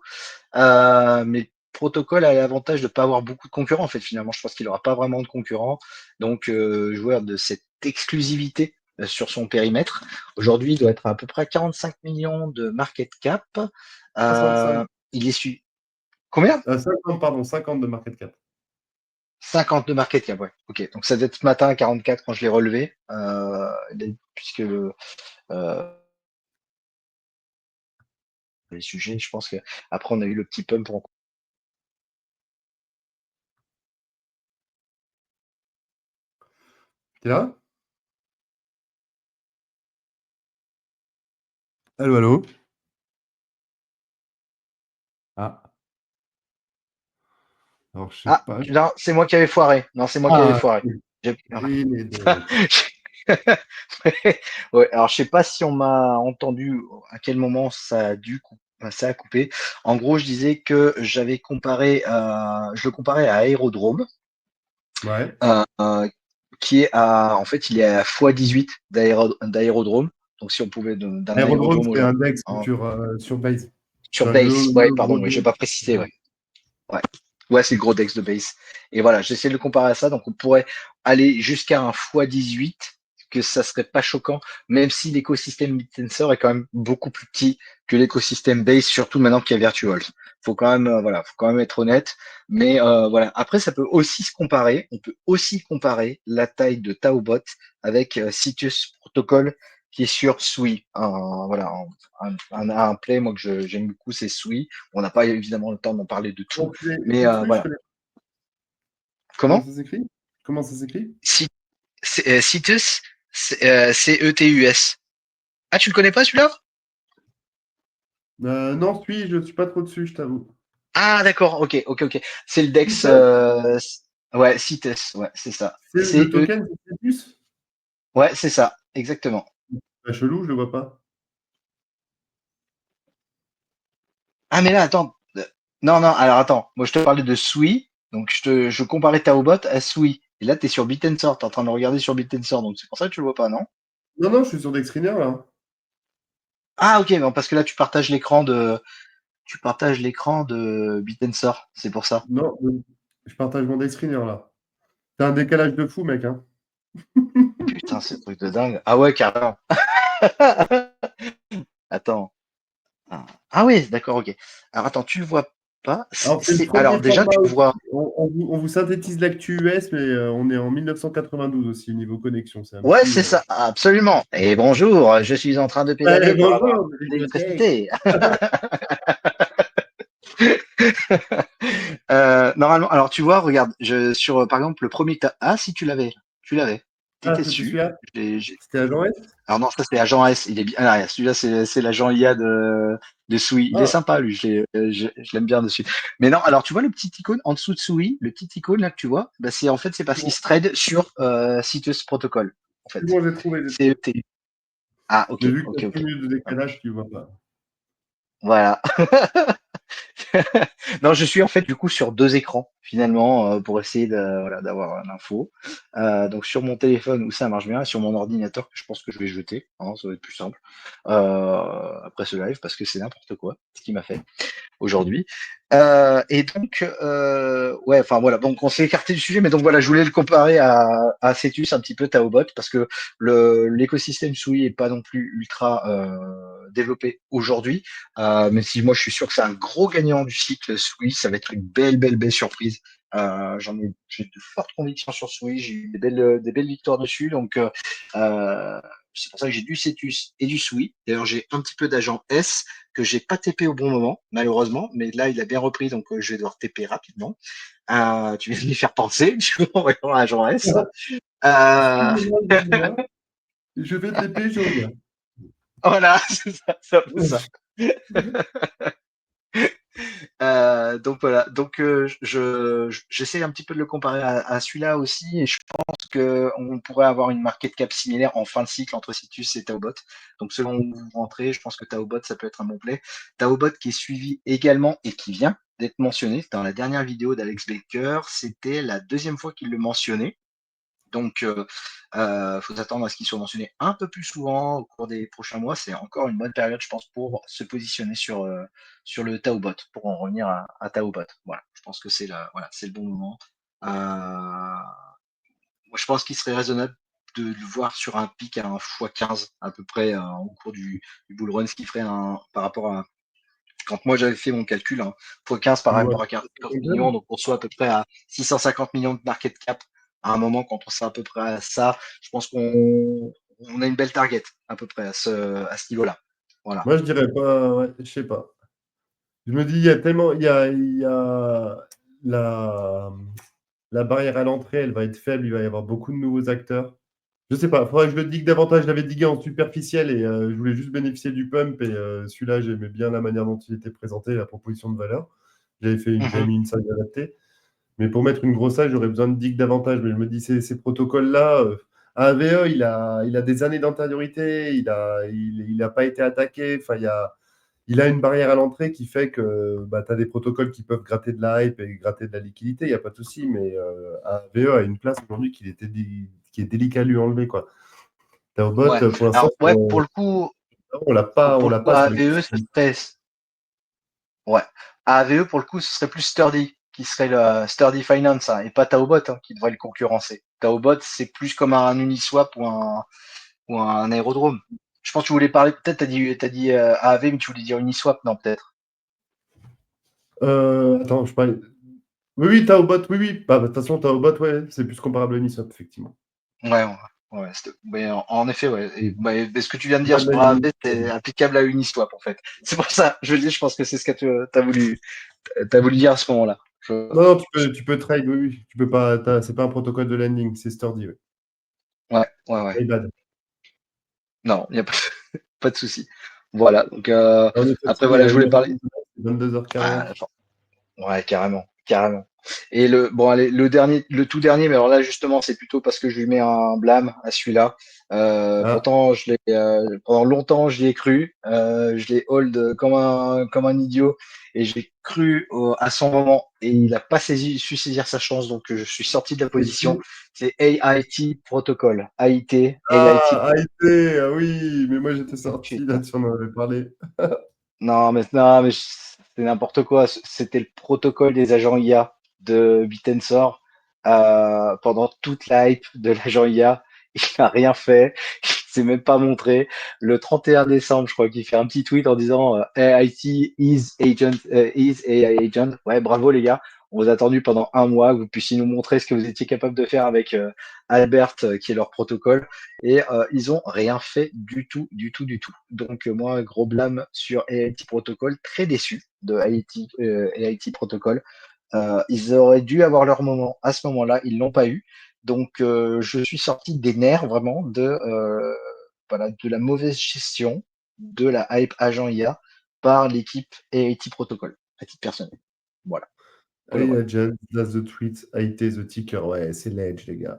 Mais le protocole a l'avantage de ne pas avoir beaucoup de concurrents. En fait, finalement, je pense qu'il n'aura pas vraiment de concurrents. Donc, joueur de cette exclusivité sur son périmètre. Aujourd'hui, il doit être à peu près à 45 millions de market cap. 65. Il est su. Combien? 50, pardon, 50 de market cap. 50 de market cap, ouais. Ok. Donc, ça doit être ce matin à 44 quand je l'ai relevé. Puisque les sujets, je pense que après on a eu le petit pump pour T'es là? Allô, allô? Ah, alors je sais Ah, pas. non, c'est moi qui avais foiré. Non, c'est moi qui avais Ah, foiré. J'ai- il est donc. Ouais, alors je sais pas si on m'a entendu à quel moment ça a ça a coupé. En gros, je disais que je le comparais à Aérodrome, Ouais. qui est en fait, il est à x18 d'aérodrome. Donc, si on pouvait d'un Aérodrome, aérodrome c'est un aujourd'hui, dex sur Base. sur Le, base, ouais, le pardon, gros oui, j'ai dex. pas précisé, ouais. Ouais. Ouais, c'est le gros Dex de base. Et voilà, j'essaie de le comparer à ça. Donc, on pourrait aller jusqu'à un x18, que ça serait pas choquant, même si l'écosystème BitTensor est quand même beaucoup plus petit que l'écosystème base, surtout maintenant qu'il y a Virtual. Faut quand même, voilà, faut quand même être honnête. Mais voilà. Après, ça peut aussi se comparer. On peut aussi comparer la taille de Taobot avec Citus Protocol qui est sur Sui. Voilà, un play, moi que j'aime beaucoup, c'est Sui. On n'a pas évidemment le temps d'en parler de tout, mais Setsui, je voilà. connais. Comment Comment? ça s'écrit? Comment ça s'écrit? Si, Citus, Cetus. Ah, tu le connais pas celui-là? Non, je suis pas trop dessus, je t'avoue. Ah, d'accord, ok. C'est le Dex, Citus, ouais, Citus, ouais, c'est ça. c'est le token, c'est Citus? Ouais, c'est ça, exactement. Bah, chelou, je le vois pas. Ah, mais là, attends. Non, non, alors attends. Moi, je te parlais de Sui. Donc, je comparais Taobot à Sui. Et là, tu es sur Bitensor. Tu es en train de regarder sur Bitensor. Donc, c'est pour ça que tu le vois pas, non? Non, non, je suis sur Dexriner là. Ah, ok, non, parce que là, tu partages l'écran de Bitensor. C'est pour ça. Non, je partage mon Dexriner là. T'as un décalage de fou, mec, hein. Putain, c'est un truc de dingue. Ah ouais, carrément. Attends. Ah oui, d'accord, ok. Alors, attends, tu le vois pas. Alors, c'est le Alors, premier déjà, format tu aussi. vois. On vous synthétise l'actu US, mais on est en 1992 aussi, niveau connexion. C'est un Ouais, petit. c'est ça, absolument. Et bonjour, je suis en train de pédaler pour avoir Bonjour, bibliothèque. l'électricité. Normalement, alors tu vois, regarde, par exemple, le premier Ah, si tu l'avais, Ah, t'étais c'était dessus. celui-là? J'ai- j'ai- C'était Agent S? Alors non, ça c'est Agent S, il est bien. Ah, celui-là, c'est l'agent IA de Sui. Il est Ah, sympa, lui, je l'aime bien dessus. Mais non, alors tu vois le petit icône en dessous de Sui, le petit icône là que tu vois, bah, c'est parce c'est qu'il bon, se trade sur Citus Protocol, en fait. c'est bon, j'ai trouvé, j'ai trouvé. CET. Ah, Mais ok, vu que ok, tu as 6 ok. minutes de décalage, tu vois pas. Voilà. Non, je suis en fait du coup sur deux écrans finalement pour essayer voilà, d'avoir l'info. Donc sur mon téléphone où ça marche bien, et sur mon ordinateur que je pense que je vais jeter, hein, ça va être plus simple après ce live parce que c'est n'importe quoi ce qu'il m'a fait aujourd'hui. Et donc, ouais, enfin voilà, donc on s'est écarté du sujet, mais donc voilà, je voulais le comparer à Cetus un petit peu Taobot parce que l'écosystème Sui est pas non plus ultra développé aujourd'hui, même si moi je suis sûr que c'est un gros gagnant du cycle Sui, ça va être une belle surprise. J'ai de fortes convictions sur Sui, j'ai eu des belles victoires dessus, donc c'est pour ça que j'ai du Cetus et du Sui. D'ailleurs, j'ai un petit peu d'agent S que j'ai pas TP au bon moment, malheureusement, mais là, il a bien repris, donc je vais devoir TP rapidement. Tu viens de m'y faire penser, du coup, en voyant agent S. Euh, Excusez-moi, excusez-moi. Je vais TP, je reviens. voilà, c'est un peu ça. Donc voilà, donc j'essaie un petit peu de le comparer à celui-là aussi, et je pense qu'on pourrait avoir une market cap similaire en fin de cycle entre Citus et Taobot. Donc selon où vous rentrez, je pense que Taobot, ça peut être un bon play. Taobot qui est suivi également et qui vient d'être mentionné dans la dernière vidéo d'Alex Baker, c'était la deuxième fois qu'il le mentionnait. Donc, faut s'attendre à ce qu'ils soient mentionnés un peu plus souvent au cours des prochains mois. C'est encore une bonne période, je pense, pour se positionner sur le Taobot, pour en revenir à Taobot. Voilà, je pense que c'est le bon moment. Moi, je pense qu'il serait raisonnable de le voir sur un pic à un x15 à peu près au cours du bull run, ce qui ferait par rapport à quand moi j'avais fait mon calcul, x15 par Je vois. rapport à 40 millions, donc on soit à peu près à 650 millions de market cap à un moment, quand on sera à peu près à ça, je pense qu'on a une belle target à peu près à ce niveau-là. Voilà. Moi, je dirais pas, ouais, je sais pas. Je me dis, il y a tellement, il y a la barrière à l'entrée, elle va être faible, il va y avoir beaucoup de nouveaux acteurs. Je sais pas, il faudrait que je le digue davantage. Je l'avais digué en superficiel et je voulais juste bénéficier du pump. Et celui-là, j'aimais bien la manière dont il était présenté, la proposition de valeur. J'avais mis une salle adaptée. Mais pour mettre une grosse salle, j'aurais besoin de digue davantage. Mais je me dis, ces protocoles-là, AVE, il a des années d'antériorité, il a pas été attaqué. Enfin, il a une barrière à l'entrée qui fait que bah, tu as des protocoles qui peuvent gratter de la hype et gratter de la liquidité, il n'y a pas de souci, mais AVE a une place aujourd'hui qui est délicat à lui enlever. Quoi. Taobot, Ouais. pour l'instant, Alors, ouais, pour le coup, on l'a pas sur les. AVE, ce serait, ouais. AVE, pour le coup, ce serait plus Sturdy, qui serait le Sturdy Finance, hein, et pas Taobot, hein, qui devrait le concurrencer. Taobot, c'est plus comme un Uniswap ou un aérodrome. Je pense que tu voulais parler, peut-être, t'as dit AAV, mais tu voulais dire Uniswap, non, peut-être. Attends, je parlais. Oui, oui, Taobot, oui, oui. Bah, de toute façon, Taobot, ouais, c'est plus comparable à Uniswap, effectivement. Ouais, ouais, ouais, mais en effet, ouais. Et, bah, et ce que tu viens de Pas dire de sur la AAV, limite. c'est applicable à Uniswap, en fait. C'est pour ça, je le dis, je pense que c'est ce que tu as voulu dire à ce moment-là. Non, non, tu peux trade, oui, oui. Tu peux pas, c'est pas un protocole de lending, c'est Sturdy, oui. Ouais, ouais, ouais. My bad. Non, il n'y a pas, pas de souci. Voilà. Donc, On est après, fatigué, voilà, là, je voulais parler. 22h40. Ah, ouais, carrément, carrément. Et bon, allez, le tout dernier, mais alors là, justement, c'est plutôt parce que je lui mets un blâme à celui-là. Ah, Pourtant, pendant longtemps, j'y ai cru. Je l'ai hold comme un idiot et j'ai cru à son moment et il n'a pas su saisir sa chance. Donc, je suis sorti de la c'est position. qui? C'est AIT Protocol. AIT Ah, AIT, ah oui, mais moi j'étais sorti Putain. là-dessus, on en avait parlé. Non, mais c'est n'importe quoi. C'était le protocole des agents IA de Bitensor pendant toute la hype de l'agent IA. Il n'a rien fait. Il s'est même pas montré. Le 31 décembre, je crois qu'il fait un petit tweet en disant AIT is AI agent. Ouais, bravo les gars. On vous a attendu pendant un mois que vous puissiez nous montrer ce que vous étiez capable de faire avec Albert, qui est leur protocole. Et ils ont rien fait du tout, du tout, du tout. Donc moi, gros blâme sur AIT Protocol, très déçu de AIT Protocol. Ils auraient dû avoir leur moment à ce moment-là, ils l'ont pas eu. Donc je suis sorti des nerfs vraiment voilà, de la mauvaise gestion de la hype agent IA par l'équipe AIT Protocol, à titre personnel. Voilà. Voilà, Hey, voilà. Agent, that's the tweet, AIT the ticker, ouais, c'est ledge, les gars.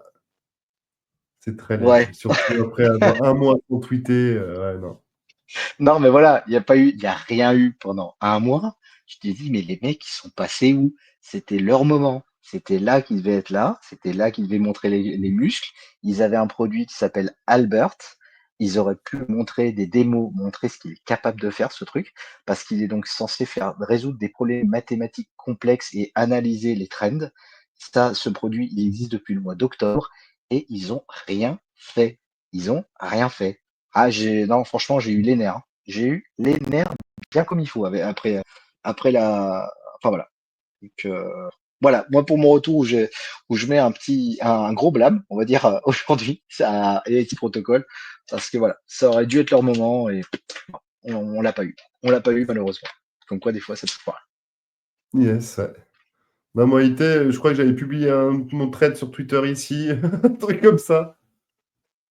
C'est très ledge. Ouais. Surtout après avoir un mois sans tweeter, ouais, non. Non, mais voilà, il y a rien eu pendant un mois. Je t'ai dit, mais les mecs, ils sont passés où? C'était leur moment. C'était là qu'ils devaient être là. C'était là qu'ils devaient montrer les muscles. Ils avaient un produit qui s'appelle Albert. Ils auraient pu montrer des démos, montrer ce qu'il est capable de faire, ce truc, parce qu'il est donc censé résoudre des problèmes mathématiques complexes et analyser les trends. Ça, ce produit, il existe depuis le mois d'octobre et ils ont rien fait. Ils ont rien fait. Ah, non, franchement, j'ai eu les nerfs, hein. J'ai eu les nerfs bien comme il faut après enfin voilà. Donc, voilà, moi pour mon retour où je mets un gros blâme, on va dire aujourd'hui, c'est à AIT Protocol, parce que voilà, ça aurait dû être leur moment et on l'a pas eu. On l'a pas eu malheureusement. Comme quoi des fois ça peut se foirer. Yes, ouais. Non, moi, AIT, je crois que j'avais publié mon thread sur Twitter ici, un truc comme ça.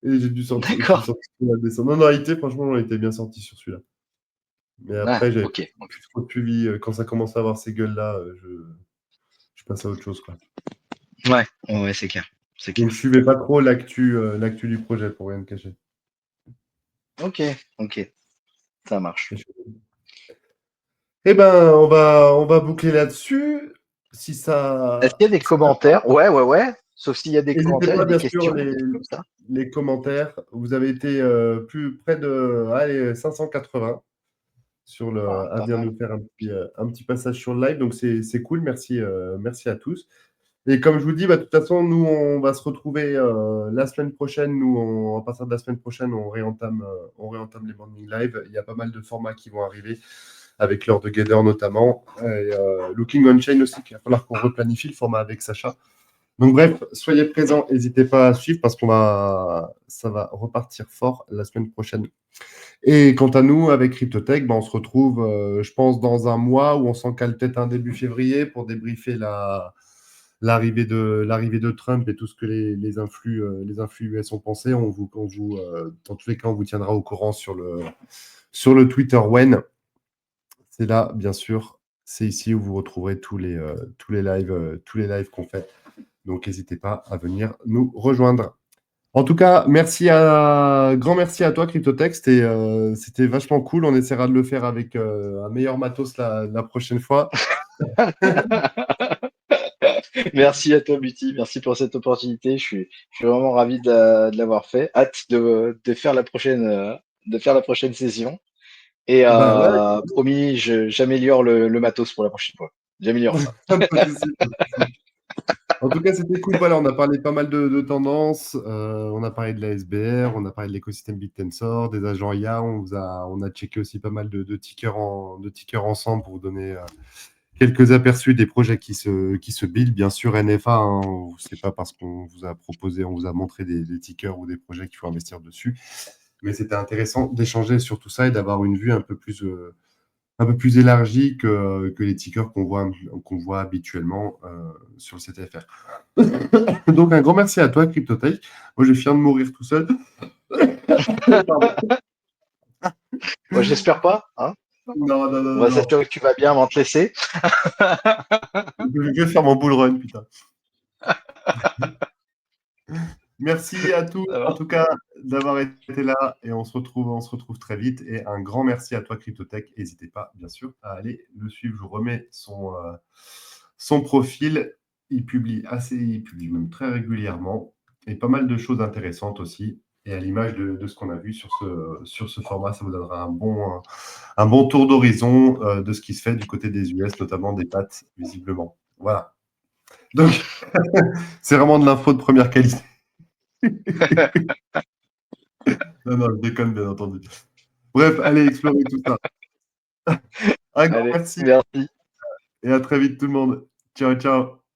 Et je suis D'accord. sorti sur la descente. Non, non, AIT, franchement, on était bien sorti sur celui-là. Mais Ah, après, j'avais ok, ok. plus trop de suivi. Quand ça commence à avoir ces gueules-là, je passe à autre chose, quoi. Ouais, ouais, c'est clair. C'est Donc, clair. je suivais pas trop l'actu du projet, pour rien te cacher. Ok, ok, ça marche. Eh ben, on va boucler là-dessus. Si Est-ce qu'il y a des si ça commentaires? Ouais, ouais, ouais. Sauf s'il y a des N'hésitez commentaires, il y pas, a des bien sûr, questions, des trucs comme ça. les commentaires. Vous avez été plus près de allez, 580 Ah, à pas venir mal. nous faire un petit passage sur le live. Donc, c'est cool. Merci, merci à tous. Et comme je vous dis, bah, de toute façon, nous, on va se retrouver la semaine prochaine. Nous, à partir de la semaine prochaine, on réentame les morning live. Il y a pas mal de formats qui vont arriver, avec l'heure de Gather notamment. Et Looking on Chain aussi, il va falloir qu'on replanifie le format avec Sacha. Donc bref, soyez présents, n'hésitez pas à suivre parce ça va repartir fort la semaine prochaine. Et quant à nous, avec Cryptotech, on se retrouve, je pense, dans un mois où on s'en cale peut-être un début février pour débriefer l'arrivée de Trump et tout ce que les influx US ont pensé. Dans tous les cas, on vous tiendra au courant sur le Twitter When. C'est là, bien sûr. C'est ici où vous retrouverez tous les lives qu'on fait. Donc, n'hésitez pas à venir nous rejoindre. En tout cas, grand merci à toi, Cryptotext. Et c'était vachement cool. On essaiera de le faire avec un meilleur matos la prochaine fois. Merci à toi, Buty. Merci pour cette opportunité. Je suis vraiment ravi de l'avoir fait. Hâte de faire la prochaine session. Et Bah ouais, promis, j'améliore le matos pour la prochaine fois. J'améliore ça. pas de souci, pas de souci. En tout cas, c'était cool. Voilà, on a parlé pas mal de tendances. On a parlé de la SBR, on a parlé de l'écosystème BitTensor, des agents IA. On a checké aussi pas mal de tickers ensemble pour vous donner quelques aperçus des projets qui se build. Bien sûr, NFA, hein, c'est pas parce qu'on vous a proposé, on vous a montré des tickers ou des projets qu'il faut investir dessus. Mais c'était intéressant d'échanger sur tout ça et d'avoir une vue un peu plus élargie que les tickers qu'on voit habituellement sur le CTFR. Donc, un grand merci à toi, CryptoTech. Moi, je viens de mourir tout seul. Moi, j'espère pas. Hein. Non, non, non, On va non. s'assurer que tu vas bien avant de te laisser. Je vais faire mon bull run, putain. Merci à tous, en tout cas, d'avoir été là et on se retrouve très vite. Et un grand merci à toi, CryptoTech. N'hésitez pas, bien sûr, à aller le suivre. Je vous remets son profil. Il publie même très régulièrement et pas mal de choses intéressantes aussi. Et à l'image de ce qu'on a vu sur ce format, ça vous donnera un bon tour d'horizon de ce qui se fait du côté des US, notamment des pattes, visiblement. Voilà. Donc, c'est vraiment de l'info de première qualité. Non, je déconne, bien entendu. Bref, allez explorer tout ça. Un grand Allez, merci merci. et à très vite tout le monde. Ciao, ciao.